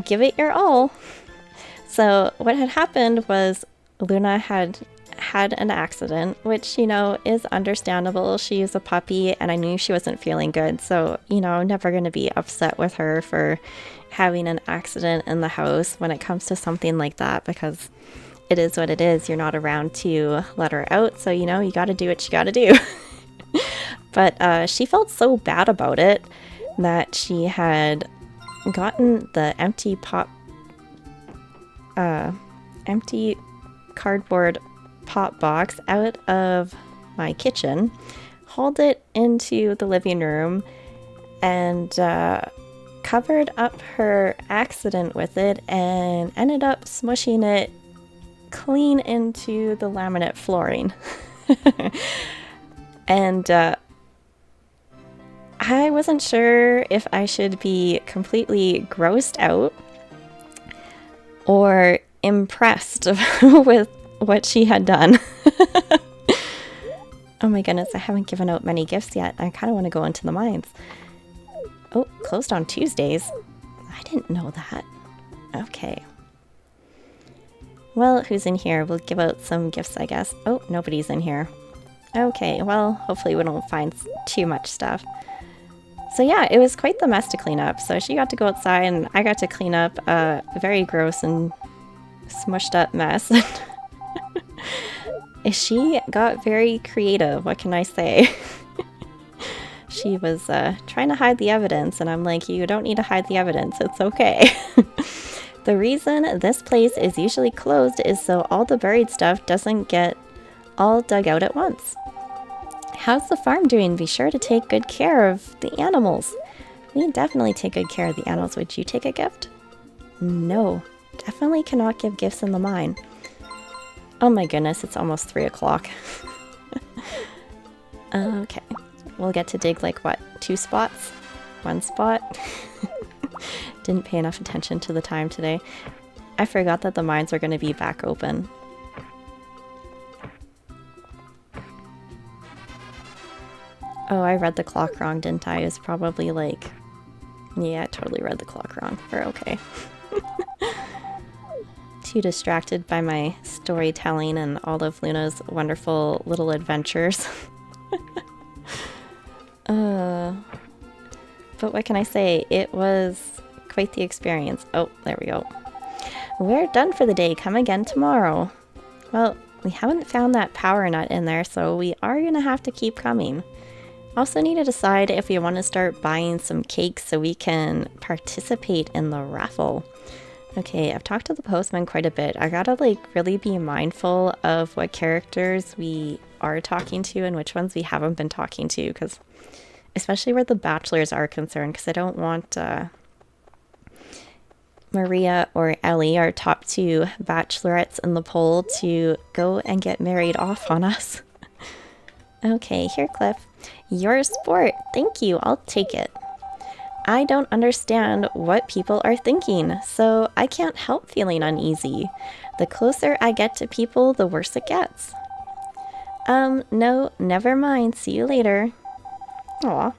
Give it your all. So what had happened was Luna had an accident, which, you know, is understandable. She is a puppy and I knew she wasn't feeling good. So, you know, I'm never going to be upset with her for having an accident in the house when it comes to something like that, because it is what it is. You're not around to let her out. So, you know, you got to do what you got to do. But she felt so bad about it that she had gotten the empty cardboard pop box out of my kitchen, hauled it into the living room, and covered up her accident with it and ended up smushing it clean into the laminate flooring. And I wasn't sure if I should be completely grossed out or impressed with what she had done. Oh my goodness, I haven't given out many gifts yet. I kind of want to go into the mines. Oh, closed on Tuesdays. I didn't know that. Okay. Well, who's in here? We'll give out some gifts, I guess. Oh, nobody's in here. Okay, well, hopefully we don't find too much stuff. So yeah, it was quite the mess to clean up. So she got to go outside and I got to clean up a very gross and smushed up mess. She got very creative, what can I say? She was trying to hide the evidence, and I'm like, you don't need to hide the evidence, it's okay. The reason this place is usually closed is so all the buried stuff doesn't get all dug out at once. How's the farm doing? Be sure to take good care of the animals. We definitely take good care of the animals. Would you take a gift? No, definitely cannot give gifts in the mine. Oh my goodness, it's almost 3 o'clock. Okay, we'll get to dig like what, 2 spots? 1 spot? Didn't pay enough attention to the time today. I forgot that the mines are going to be back open. Oh, I read the clock wrong, didn't I? It was probably like... Yeah, I totally read the clock wrong. We're okay. Too distracted by my storytelling and all of Luna's wonderful little adventures. But what can I say? It was quite the experience. Oh, there we go. We're done for the day. Come again tomorrow. Well, we haven't found that power nut in there, so we are going to have to keep coming. Also need to decide if we want to start buying some cakes so we can participate in the raffle. Okay, I've talked to the postman quite a bit. I gotta like really be mindful of what characters we are talking to and which ones we haven't been talking to, because especially where the bachelors are concerned, because I don't want Maria or Ellie, our top 2 bachelorettes in the poll, to go and get married off on us. Okay, here, Cliff. You're a sport. Thank you. I'll take it. I don't understand what people are thinking, so I can't help feeling uneasy. The closer I get to people, the worse it gets. No, never mind. See you later. Aw.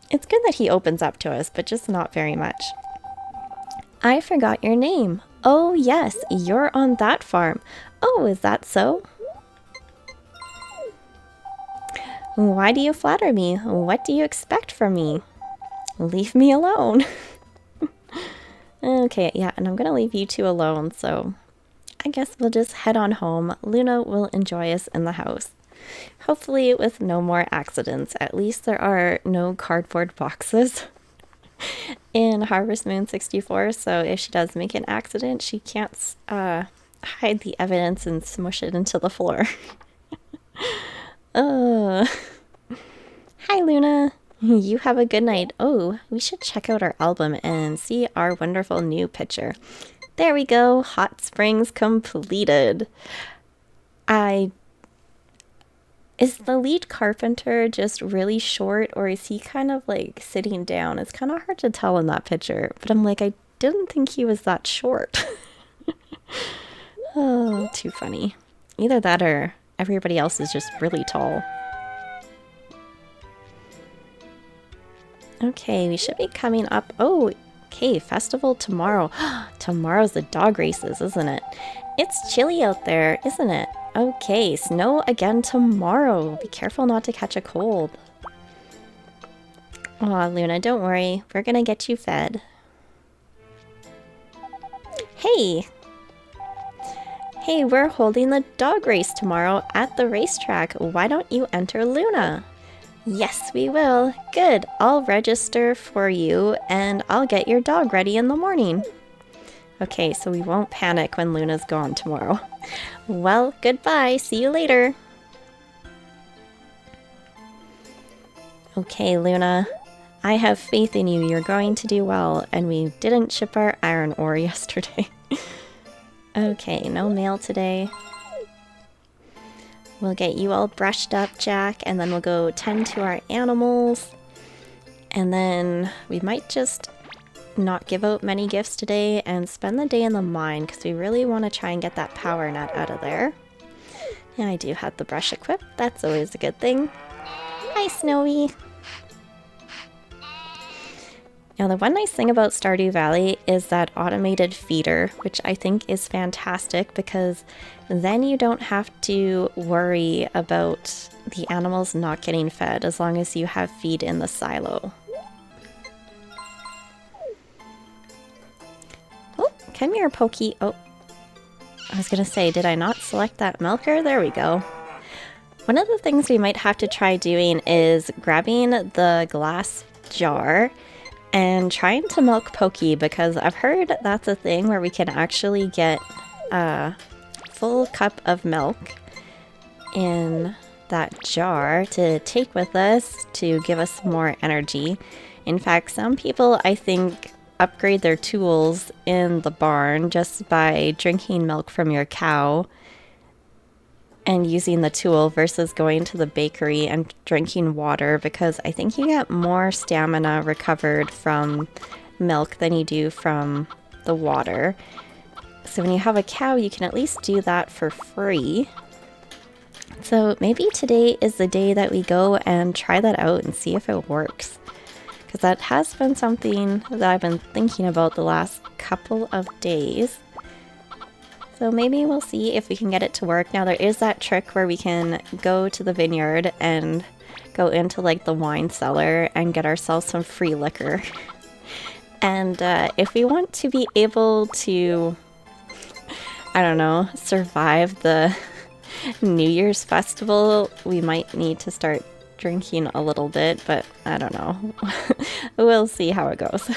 It's good that he opens up to us, but just not very much. I forgot your name. Oh, yes, you're on that farm. Oh, is that so? Why do you flatter me? What do you expect from me? Leave me alone. Okay, yeah, and I'm gonna leave you two alone, so I guess we'll just head on home. Luna will enjoy us in the house. Hopefully with no more accidents. At least there are no cardboard boxes in Harvest Moon 64, so if she does make an accident, she can't hide the evidence and smush it into the floor. Hi, Luna. You have a good night. Oh, we should check out our album and see our wonderful new picture. There we go. Hot Springs completed. Is the lead carpenter just really short, or is he kind of like sitting down? It's kind of hard to tell in that picture, but I'm like, I didn't think he was that short. Oh, too funny. Either that or everybody else is just really tall. Okay, we should be coming up. Oh, okay, festival tomorrow. Tomorrow's the dog races, isn't it? It's chilly out there, isn't it? Okay, snow again tomorrow. Be careful not to catch a cold. Aw, Luna, don't worry. We're gonna get you fed. Hey! Hey, we're holding the dog race tomorrow at the racetrack. Why don't you enter Luna? Yes, we will. Good. I'll register for you and I'll get your dog ready in the morning. Okay, so we won't panic when Luna's gone tomorrow. Well, goodbye. See you later. Okay, Luna. I have faith in you. You're going to do well. And we didn't ship our iron ore yesterday. Okay, no mail today. We'll get you all brushed up, Jack, and then we'll go tend to our animals. And then we might just not give out many gifts today and spend the day in the mine because we really want to try and get that power nut out of there. Yeah, I do have the brush equipped. That's always a good thing. Hi, Snowy. Now, the one nice thing about Stardew Valley is that automated feeder, which I think is fantastic because then you don't have to worry about the animals not getting fed as long as you have feed in the silo. Oh, come here, Pokey. Oh, I was gonna say, did I not select that milker? There we go. One of the things we might have to try doing is grabbing the glass jar and trying to milk Pokey, because I've heard that's a thing where we can actually get a full cup of milk in that jar to take with us to give us more energy. In fact, some people, I think, upgrade their tools in the barn just by drinking milk from your cow and using the tool versus going to the bakery and drinking water, because I think you get more stamina recovered from milk than you do from the water. So when you have a cow, you can at least do that for free. So maybe today is the day that we go and try that out and see if it works. Because that has been something that I've been thinking about the last couple of days. So maybe we'll see if we can get it to work. Now there is that trick where we can go to the vineyard and go into like the wine cellar and get ourselves some free liquor. And if we want to be able to, I don't know, survive the New Year's festival, we might need to start drinking a little bit, but I don't know. We'll see how it goes.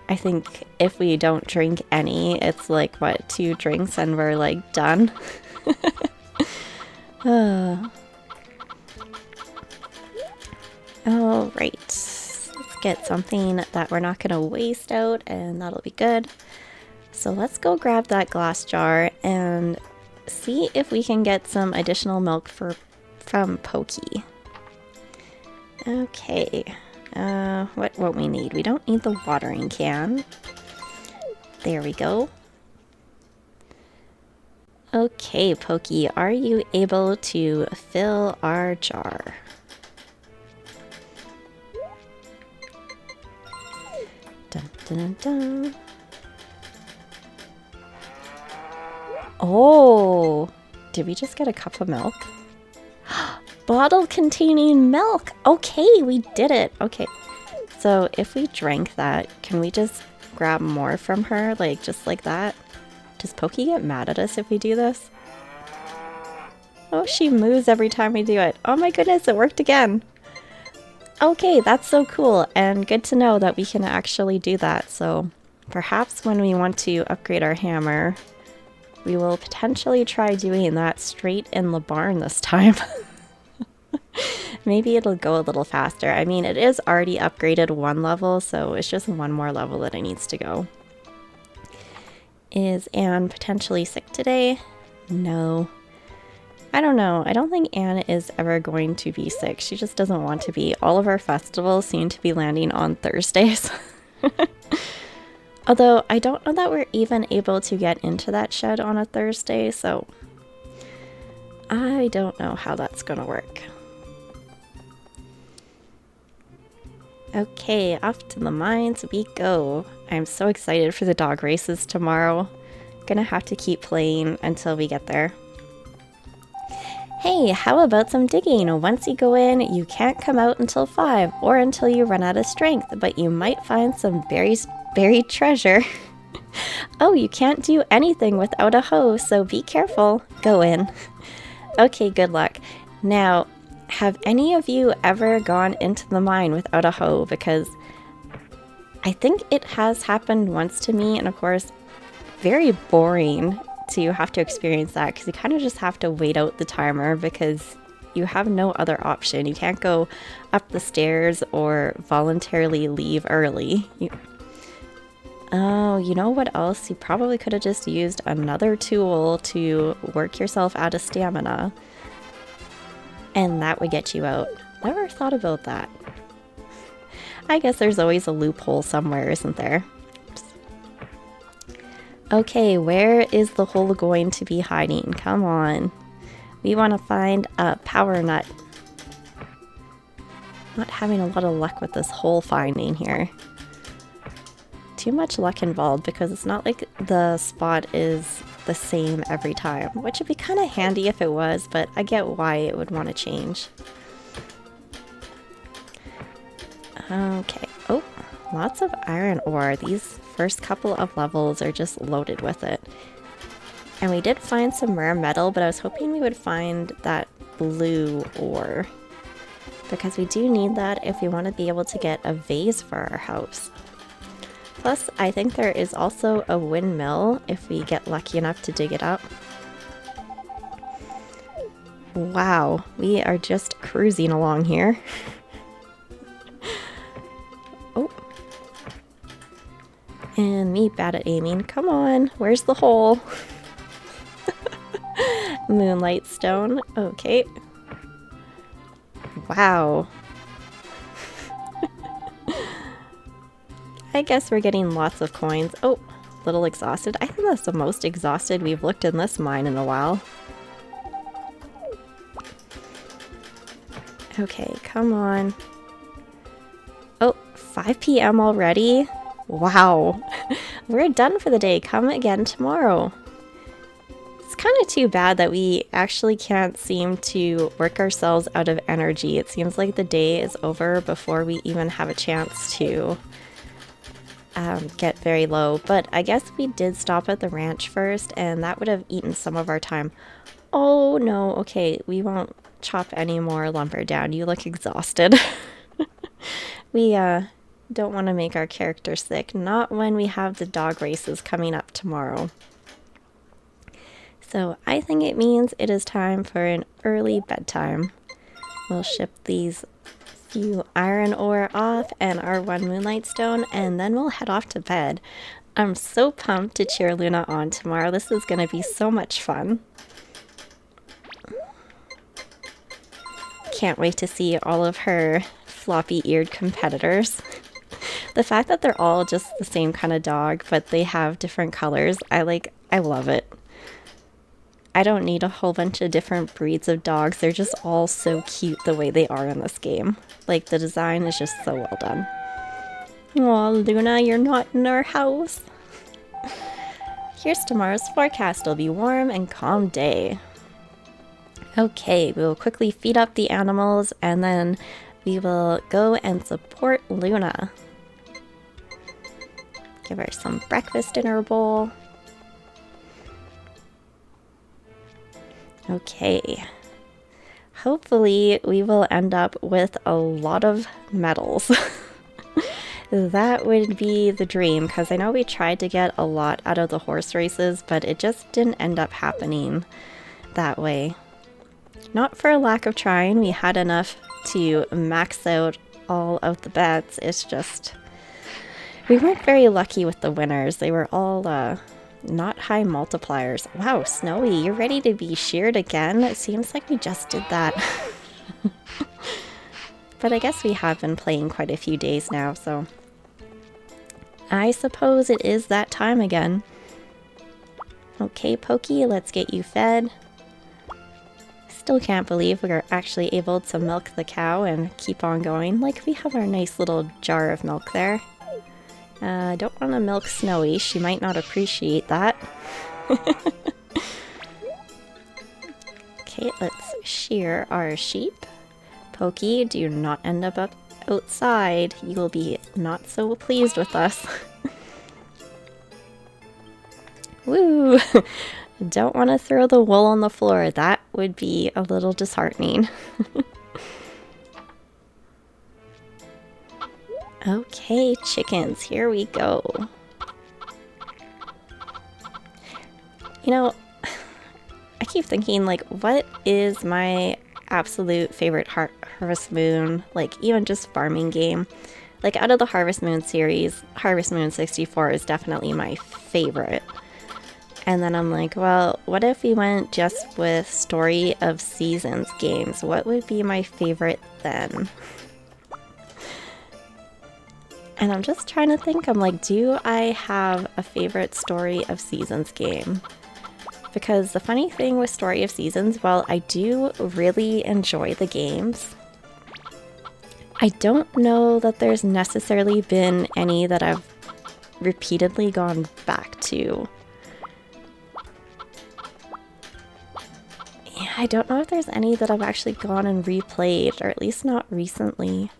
I think if we don't drink any, it's like, what, 2 drinks and we're like done? All right, let's get something that we're not going to waste out, and that'll be good. So let's go grab that glass jar, and see if we can get some additional milk from Pokey. Okay, what won't we need? We don't need the watering can. There we go. Okay, Pokey, are you able to fill our jar? Dun, dun, dun, dun. Oh, did we just get a cup of milk? Bottle containing milk. Okay, we did it. Okay, so if we drank that, can we just grab more from her, like just like that? Does Pokey get mad at us if we do this? Oh, she moves every time we do it. Oh my goodness, it worked again. Okay, that's so cool, and good to know that we can actually do that. So perhaps when we want to upgrade our hammer, we will potentially try doing that straight in the barn this time. Maybe it'll go a little faster. I mean, it is already upgraded one level, so it's just one more level that it needs to go. Is Anne potentially sick today? No. I don't know. I don't think Anne is ever going to be sick. She just doesn't want to be. All of our festivals seem to be landing on Thursdays. Although I don't know that we're even able to get into that shed on a Thursday, so I don't know how that's gonna work. Okay, off to the mines we go. I'm so excited for the dog races tomorrow. Gonna have to keep playing until we get there. Hey, how about some digging? Once you go in, you can't come out until 5 or until you run out of strength, but you might find some buried treasure. Oh, you can't do anything without a hoe, so be careful. Go in. Okay, good luck. Now, have any of you ever gone into the mine without a hoe? Because I think it has happened once to me, and of course, very boring to have to experience that because you kind of just have to wait out the timer because you have no other option. You can't go up the stairs or voluntarily leave early. Oh, you know what else? You probably could have just used another tool to work yourself out of stamina. And that would get you out. Never thought about that. I guess there's always a loophole somewhere, isn't there? Oops. Okay, where is the hole going to be hiding? Come on. We want to find a power nut. Not having a lot of luck with this hole finding here. Too much luck involved because it's not like the spot is the same every time, which would be kind of handy if it was, but I get why it would want to change. Okay. Oh, lots of iron ore. These first couple of levels are just loaded with it. And we did find some rare metal, but I was hoping we would find that blue ore because we do need that if we want to be able to get a vase for our house. Plus, I think there is also a windmill if we get lucky enough to dig it up. Wow, we are just cruising along here. Oh. And me bad at aiming. Come on, where's the hole? Moonlight stone. Okay. Wow. I guess we're getting lots of coins. Oh, a little exhausted. I think that's the most exhausted we've looked in this mine in a while. Okay, come on. Oh, 5 p.m. already? Wow. We're done for the day. Come again tomorrow. It's kind of too bad that we actually can't seem to work ourselves out of energy. It seems like the day is over before we even have a chance to get very low, but I guess we did stop at the ranch first and that would have eaten some of our time. Oh no, okay, we won't chop any more lumber down. You look exhausted. We don't want to make our character sick, not when we have the dog races coming up tomorrow. So I think it means it is time for an early bedtime. We'll ship these few iron ore off and our 1 moonlight stone, and then we'll head off to bed. I'm so pumped to cheer Luna on tomorrow. This is going to be so much fun. can't wait to see all of her floppy-eared competitors. The fact that they're all just the same kind of dog, but they have different colors, I love it. I don't need a whole bunch of different breeds of dogs. They're just all so cute the way they are in this game. Like, the design is just so well done. Aw, Luna, you're not in our house. Here's tomorrow's forecast. It'll be warm and calm day. Okay, we will quickly feed up the animals and then we will go and support Luna. Give her some breakfast in her bowl. Okay. Hopefully we will end up with a lot of medals. That would be the dream, because I know we tried to get a lot out of the horse races, but it just didn't end up happening that way. Not for a lack of trying, we had enough to max out all of the bets. It's just, we weren't very lucky with the winners. They were all not high multipliers. Wow, Snowy, you're ready to be sheared again? It seems like we just did that. But I guess we have been playing quite a few days now, so I suppose it is that time again. Okay, Pokey, let's get you fed. Still can't believe we are actually able to milk the cow and keep on going. Like, we have our nice little jar of milk there. I don't want to milk Snowy. She might not appreciate that. Okay, let's shear our sheep. Pokey, do not end up outside. You will be not so pleased with us. Woo! Don't want to throw the wool on the floor. That would be a little disheartening. Okay, chickens, here we go. You know, I keep thinking, like, what is my absolute favorite Harvest Moon, like, even just farming game? Like, out of the Harvest Moon series, Harvest Moon 64 is definitely my favorite. And then I'm like, well, what if we went just with Story of Seasons games? What would be my favorite then? And I'm just trying to think, I'm like, do I have a favorite Story of Seasons game? Because the funny thing with Story of Seasons, while I do really enjoy the games, I don't know that there's necessarily been any that I've repeatedly gone back to. Yeah, I don't know if there's any that I've actually gone and replayed, or at least not recently.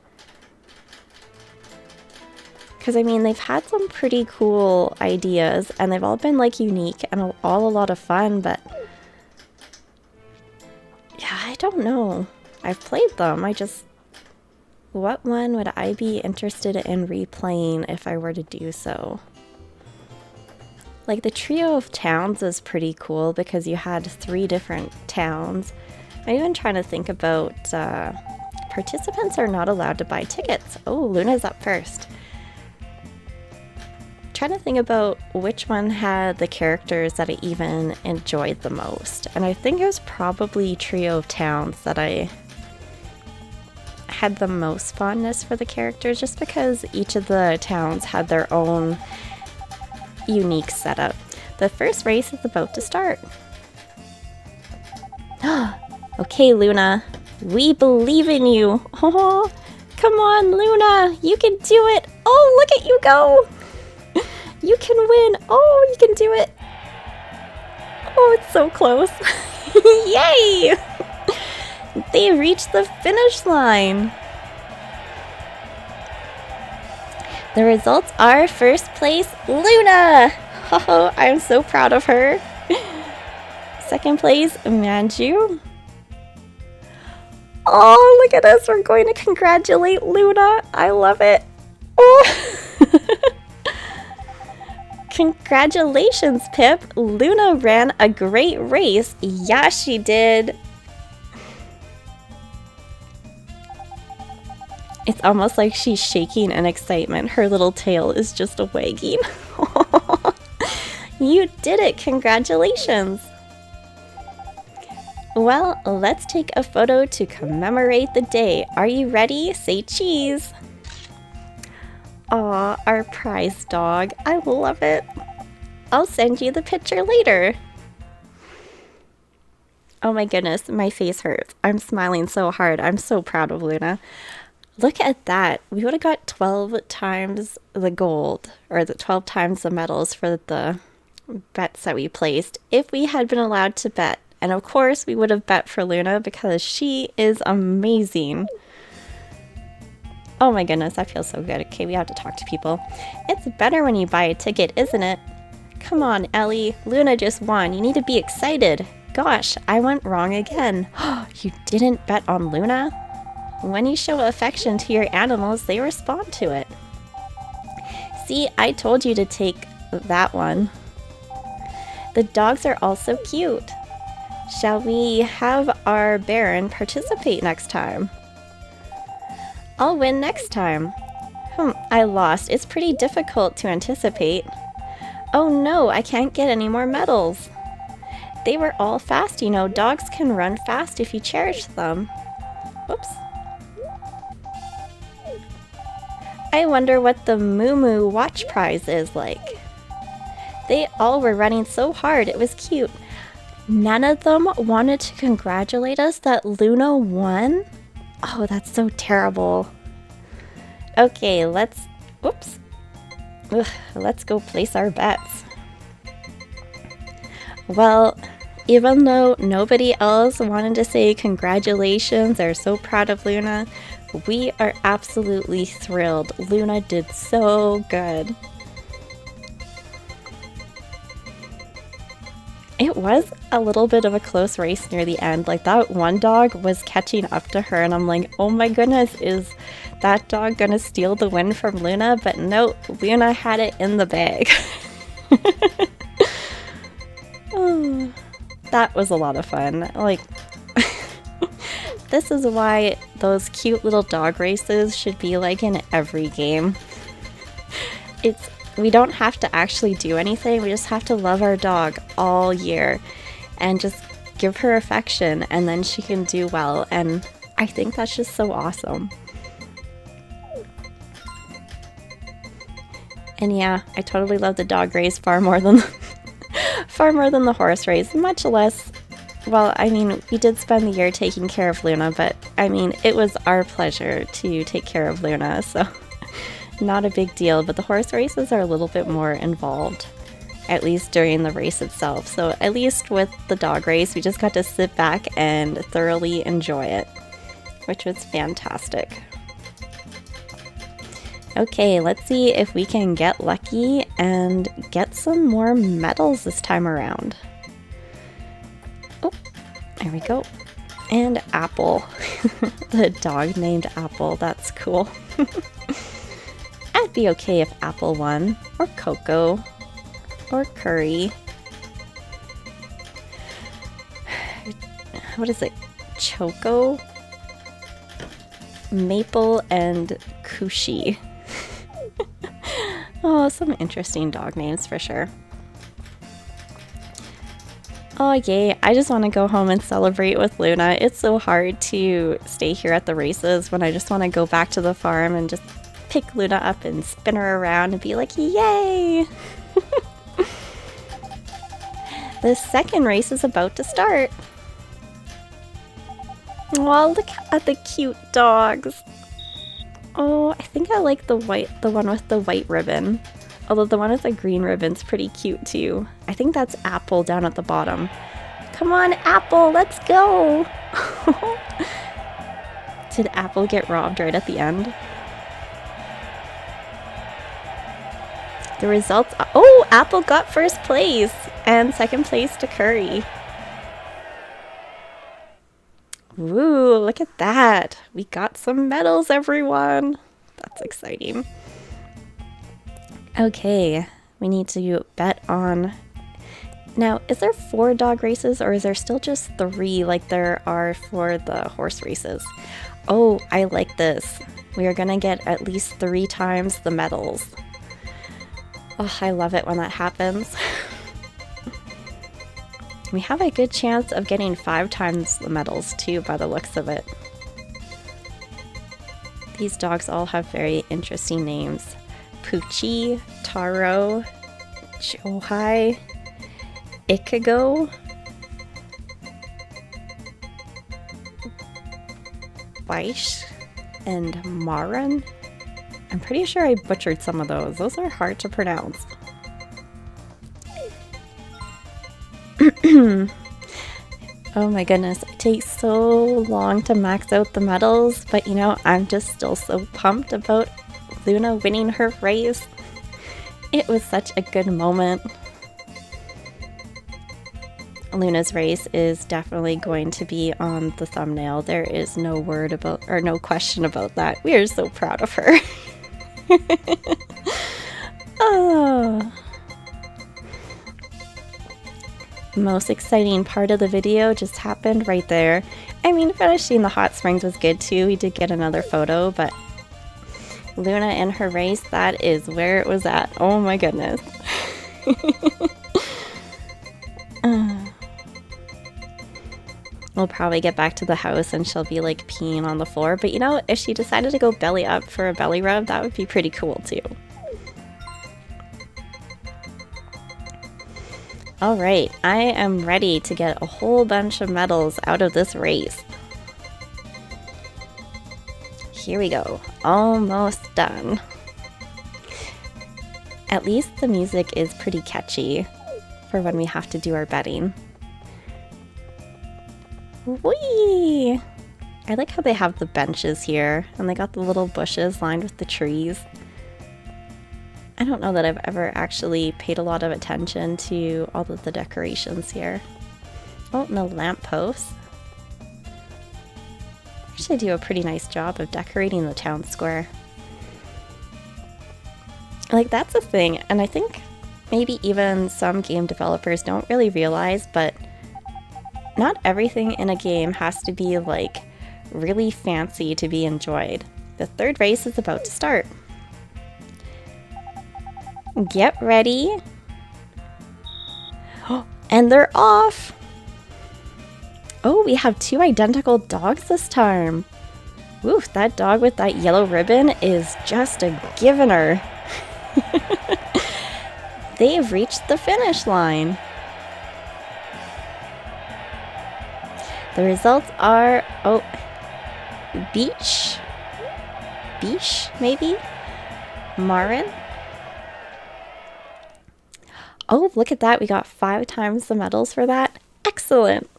Because, I mean, they've had some pretty cool ideas, and they've all been, like, unique and all a lot of fun, but yeah, I don't know. I've played them, I just, what one would I be interested in replaying if I were to do so? Like, the Trio of Towns is pretty cool because you had 3 different towns. I'm even trying to think about, participants are not allowed to buy tickets. Oh, Luna's up first. Trying to think about which one had the characters that I even enjoyed the most. And I think it was probably Trio of Towns that I had the most fondness for the characters, just because each of the towns had their own unique setup. The first race is about to start. Okay, Luna, we believe in you. Oh, come on, Luna, you can do it. Oh, look at you go. You can win. Oh, you can do it. Oh, it's so close. Yay! They reached the finish line. The results are first place, Luna. Oh, I'm so proud of her. Second place, Manju. Oh, look at us. We're going to congratulate Luna. I love it. Oh. Congratulations, Pip! Luna ran a great race. Yeah, she did. It's almost like she's shaking in excitement. Her little tail is just wagging. You did it! Congratulations! Well, let's take a photo to commemorate the day. Are you ready? Say cheese. Aw, our prize dog. I love it. I'll send you the picture later. Oh my goodness, my face hurts. I'm smiling so hard. I'm so proud of Luna. Look at that. We would have got 12 times the gold, or the 12 times the medals for the bets that we placed if we had been allowed to bet. And of course, we would have bet for Luna because she is amazing. Oh my goodness, that feels so good. Okay, we have to talk to people. It's better when you buy a ticket, isn't it? Come on, Ellie. Luna just won. You need to be excited. Gosh, I went wrong again. You didn't bet on Luna? When you show affection to your animals, they respond to it. See, I told you to take that one. The dogs are all so cute. Shall we have our Baron participate next time? I'll win next time. I lost. It's pretty difficult to anticipate. Oh no, I can't get any more medals. They were all fast, you know. Dogs can run fast if you cherish them. Whoops. I wonder what the Moo Moo Watch Prize is like. They all were running so hard, it was cute. None of them wanted to congratulate us that Luna won? Oh, that's so terrible. Okay, let's go place our bets. Well, even though nobody else wanted to say congratulations, they're so proud of Luna, we are absolutely thrilled. Luna did so good. It was a little bit of a close race near the end. Like, that one dog was catching up to her and I'm like, oh my goodness, is that dog gonna steal the win from Luna? But no, Luna had it in the bag. Oh, that was a lot of fun. Like, this is why those cute little dog races should be like in every game. We don't have to actually do anything, we just have to love our dog all year and just give her affection and then she can do well, and I think that's just so awesome. And yeah, I totally love the dog race far more than the horse race, much less. Well, I mean, we did spend the year taking care of Luna, but I mean, it was our pleasure to take care of Luna, so not a big deal. But the horse races are a little bit more involved, at least during the race itself. So at least with the dog race, we just got to sit back and thoroughly enjoy it, which was fantastic. Okay, let's see if we can get lucky and get some more medals this time around. Oh, there we go. And Apple. The dog named Apple, that's cool. I'd be okay if Apple won, or Coco, or Curry. What is it? Choco, Maple, and Cushy. Oh, some interesting dog names for sure. Oh yay, I just want to go home and celebrate with Luna. It's so hard to stay here at the races when I just want to go back to the farm and just pick Luna up and spin her around and be like, yay! The second race is about to start. Oh, look at the cute dogs. Oh, I think I like the one with the white ribbon. Although the one with the green ribbon's pretty cute too. I think that's Apple down at the bottom. Come on, Apple, let's go! Did Apple get robbed right at the end? The results, oh, Apple got first place and second place to Curry. Woo, look at that. We got some medals, everyone. That's exciting. Okay, we need to bet on... Now, is there 4 dog races or is there still just 3 like there are for the horse races? Oh, I like this. We are gonna get at least 3 times the medals. Oh, I love it when that happens. We have a good chance of getting 5 times the medals too, by the looks of it. These dogs all have very interesting names. Poochie, Taro, Johai, Ikago, Weish, and Maran. I'm pretty sure I butchered some of those. Those are hard to pronounce. Oh my goodness, it takes so long to max out the medals, but you know, I'm just still so pumped about Luna winning her race. It was such a good moment. Luna's race is definitely going to be on the thumbnail. There is no word about, or no question about that. We are so proud of her. Oh. Most exciting part of the video just happened right there. I mean, finishing the hot springs was good too. We did get another photo, but Luna and her race, that is where it was at. Oh my goodness. We'll probably get back to the house and she'll be like peeing on the floor, but you know, if she decided to go belly up for a belly rub, that would be pretty cool too. Alright, I am ready to get a whole bunch of medals out of this race. Here we go. Almost done. At least the music is pretty catchy for when we have to do our betting. Whee! I like how they have the benches here and they got the little bushes lined with the trees. I don't know that I've ever actually paid a lot of attention to all of the decorations here. Oh, no lampposts. Actually, do a pretty nice job of decorating the town square. Like, that's a thing, and I think maybe even some game developers don't really realize, but not everything in a game has to be, like, really fancy to be enjoyed. The third race is about to start. Get ready. And they're off. Oh, we have 2 identical dogs this time. Oof, that dog with that yellow ribbon is just a givener. They've reached the finish line. The results are, oh, Beach, maybe? Marin? Oh, look at that. We got 5 times the medals for that. Excellent.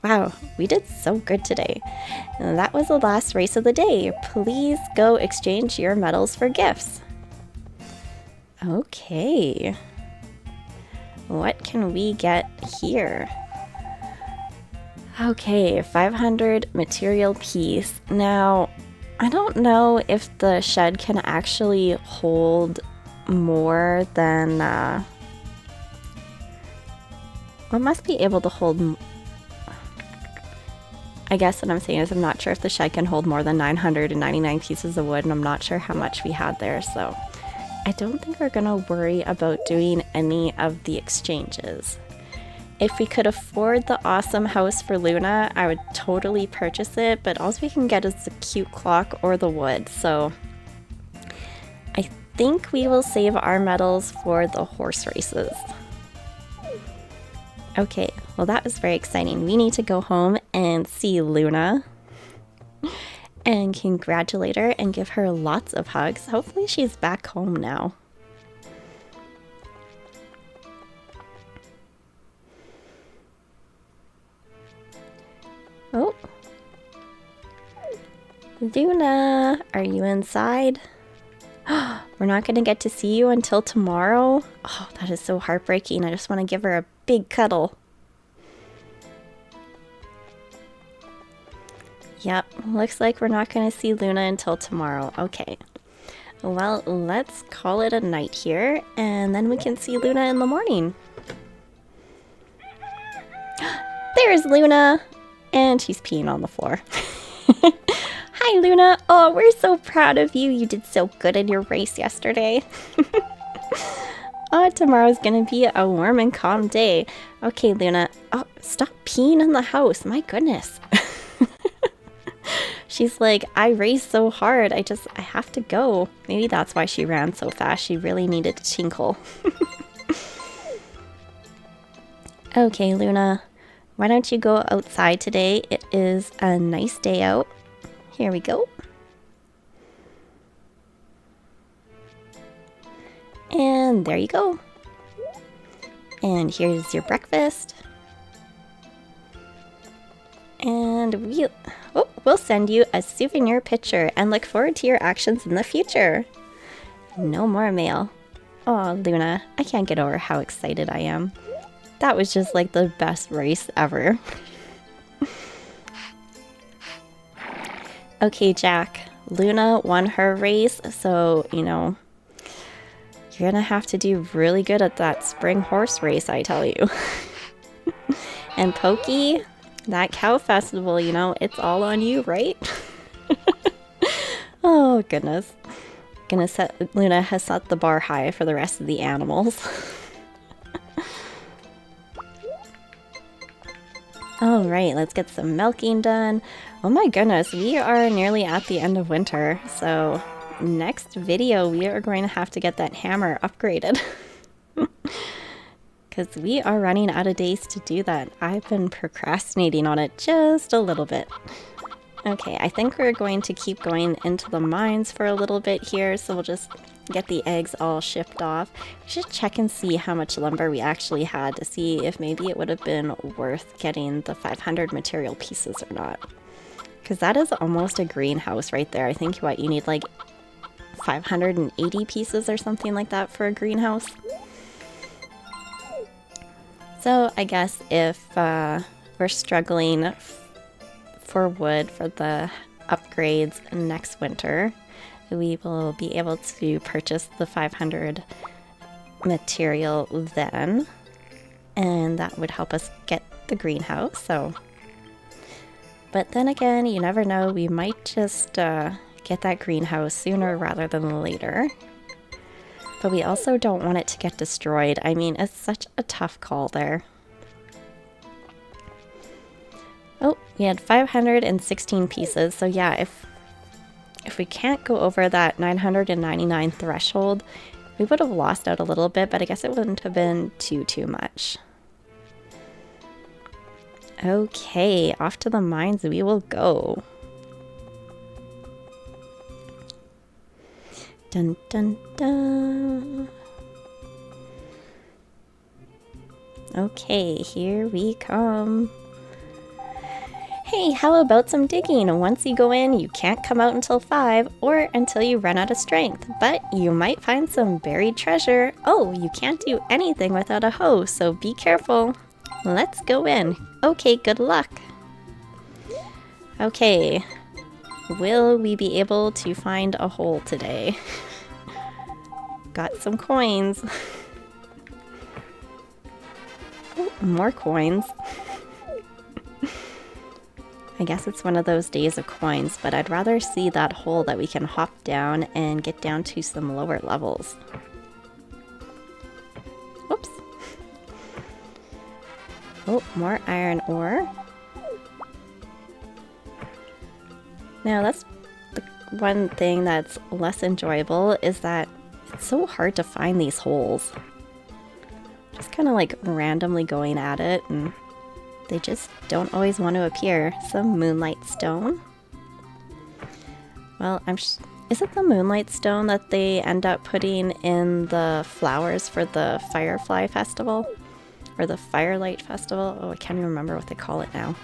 Wow, we did so good today. And that was the last race of the day. Please go exchange your medals for gifts. Okay. What can we get here? Okay, 500 material piece. Now, I don't know if the shed can actually hold more than... Well, it must be able to hold... I guess what I'm saying is I'm not sure if the shed can hold more than 999 pieces of wood, and I'm not sure how much we had there, so I don't think we're gonna worry about doing any of the exchanges. If we could afford the awesome house for Luna, I would totally purchase it, but all we can get is the cute clock or the wood, so I think we will save our medals for the horse races. Okay, well that was very exciting. We need to go home and see Luna and congratulate her and give her lots of hugs. Hopefully she's back home now. Oh. Luna, are you inside? We're not going to get to see you until tomorrow? Oh, that is so heartbreaking. I just want to give her a big cuddle. Yep, looks like we're not going to see Luna until tomorrow. Okay. Well, let's call it a night here, and then we can see Luna in the morning. There's Luna! And she's peeing on the floor. Hi, Luna. Oh, we're so proud of you. You did so good in your race yesterday. Oh, tomorrow's gonna be a warm and calm day. Okay, Luna. Oh, stop peeing in the house. My goodness. She's like, I raced so hard. I have to go. Maybe that's why she ran so fast. She really needed to tinkle. Okay, Luna. Why don't you go outside today? It is a nice day out. Here we go. And there you go. And here's your breakfast. And we'll send you a souvenir picture and look forward to your actions in the future. No more mail. Oh, Luna, I can't get over how excited I am. That was just like the best race ever. Okay, Jack. Luna won her race, so, you know, you're gonna have to do really good at that spring horse race, I tell you. And Pokey, that cow festival, you know, it's all on you, right? Oh, goodness. Luna has set the bar high for the rest of the animals. All right, let's get some milking done. Oh my goodness, we are nearly at the end of winter, so next video we are going to have to get that hammer upgraded. Because we are running out of days to do that. I've been procrastinating on it just a little bit. Okay, I think we're going to keep going into the mines for a little bit here, so we'll just get the eggs all shipped off. We should check and see how much lumber we actually had to see if maybe it would have been worth getting the 500 material pieces or not. Because that is almost a greenhouse right there. I think what you need like 580 pieces or something like that for a greenhouse. So I guess if we're struggling for wood for the upgrades next winter, we will be able to purchase the 500 material then, and that would help us get the greenhouse. So, but then again, you never know, we might just get that greenhouse sooner rather than later. But we also don't want it to get destroyed. I mean, it's such a tough call there. Oh, we had 516 pieces, so yeah, if we can't go over that 999 threshold, we would have lost out a little bit, but I guess it wouldn't have been too much. Okay, off to the mines we will go. Dun dun dun. Okay, here we come. Hey, how about some digging? Once you go in, you can't come out until 5 or until you run out of strength, but you might find some buried treasure. Oh, you can't do anything without a hoe, so be careful. Let's go in. Okay, good luck. Okay, will we be able to find a hole today? Got some coins. Oh, more coins. I guess it's one of those days of coins, but I'd rather see that hole that we can hop down and get down to some lower levels. Whoops. Oh, more iron ore. Now that's the one thing that's less enjoyable, is that it's so hard to find these holes. Just kind of like randomly going at it, and they just don't always want to appear. Some moonlight stone. Well, is it the moonlight stone that they end up putting in the flowers for the Firefly Festival? Or the Firelight Festival? Oh, I can't even remember what they call it now.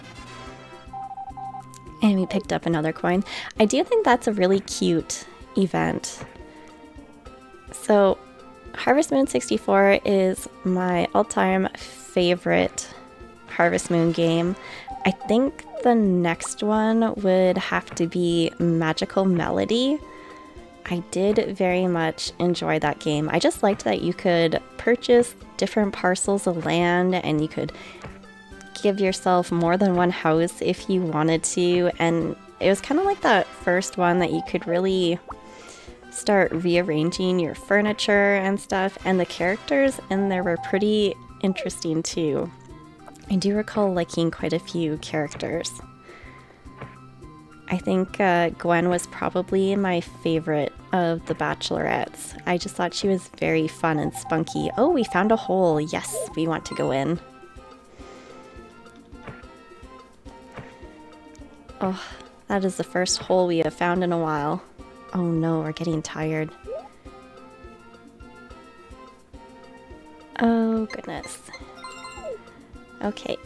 And we picked up another coin. I do think that's a really cute event. So, Harvest Moon 64 is my all-time favorite Harvest Moon game. I think the next one would have to be Magical Melody. I did very much enjoy that game. I just liked that you could purchase different parcels of land and you could give yourself more than one house if you wanted to, and it was kind of like that first one that you could really start rearranging your furniture and stuff, and the characters in there were pretty interesting too. I do recall liking quite a few characters. I think Gwen was probably my favorite of the bachelorettes. I just thought she was very fun and spunky. Oh, we found a hole. Yes, we want to go in. Oh, that is the first hole we have found in a while. Oh no, we're getting tired. Oh goodness. Okay,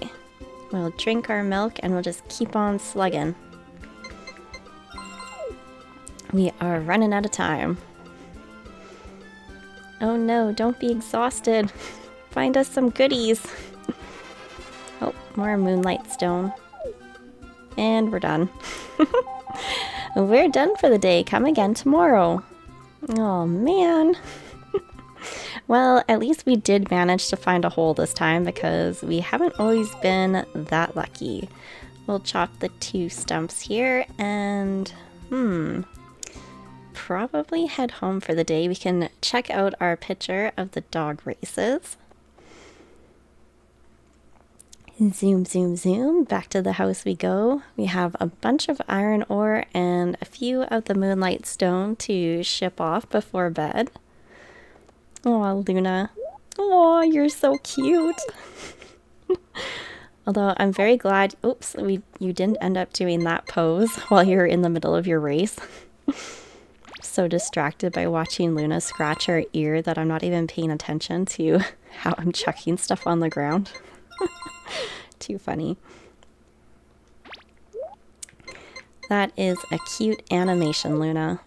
we'll drink our milk and we'll just keep on slugging. We are running out of time. Oh no, don't be exhausted. Find us some goodies. Oh, more moonlight stone. And we're done. We're done for the day. Come again tomorrow. Oh man. Well, at least we did manage to find a hole this time because we haven't always been that lucky. We'll chop the 2 stumps here and probably head home for the day. We can check out our picture of the dog races. Zoom, zoom, zoom. Back to the house we go. We have a bunch of iron ore and a few of the moonlight stone to ship off before bed. Oh, Luna. Oh, you're so cute. Although I'm very glad, oops, you didn't end up doing that pose while you were in the middle of your race. So distracted by watching Luna scratch her ear that I'm not even paying attention to how I'm chucking stuff on the ground. Too funny. That is a cute animation, Luna.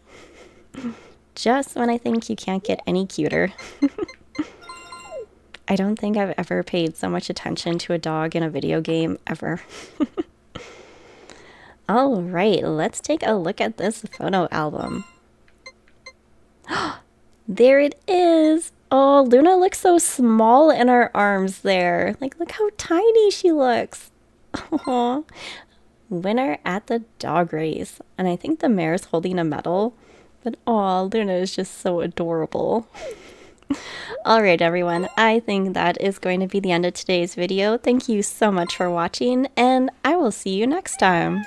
Just when I think you can't get any cuter. I don't think I've ever paid so much attention to a dog in a video game ever. All right, let's take a look at this photo album. There it is. Oh, Luna looks so small in our arms there. Like, look how tiny she looks. Aww. Winner at the dog race. And I think the mare's holding a medal. But aw, Luna is just so adorable. Alright everyone, I think that is going to be the end of today's video. Thank you so much for watching, and I will see you next time.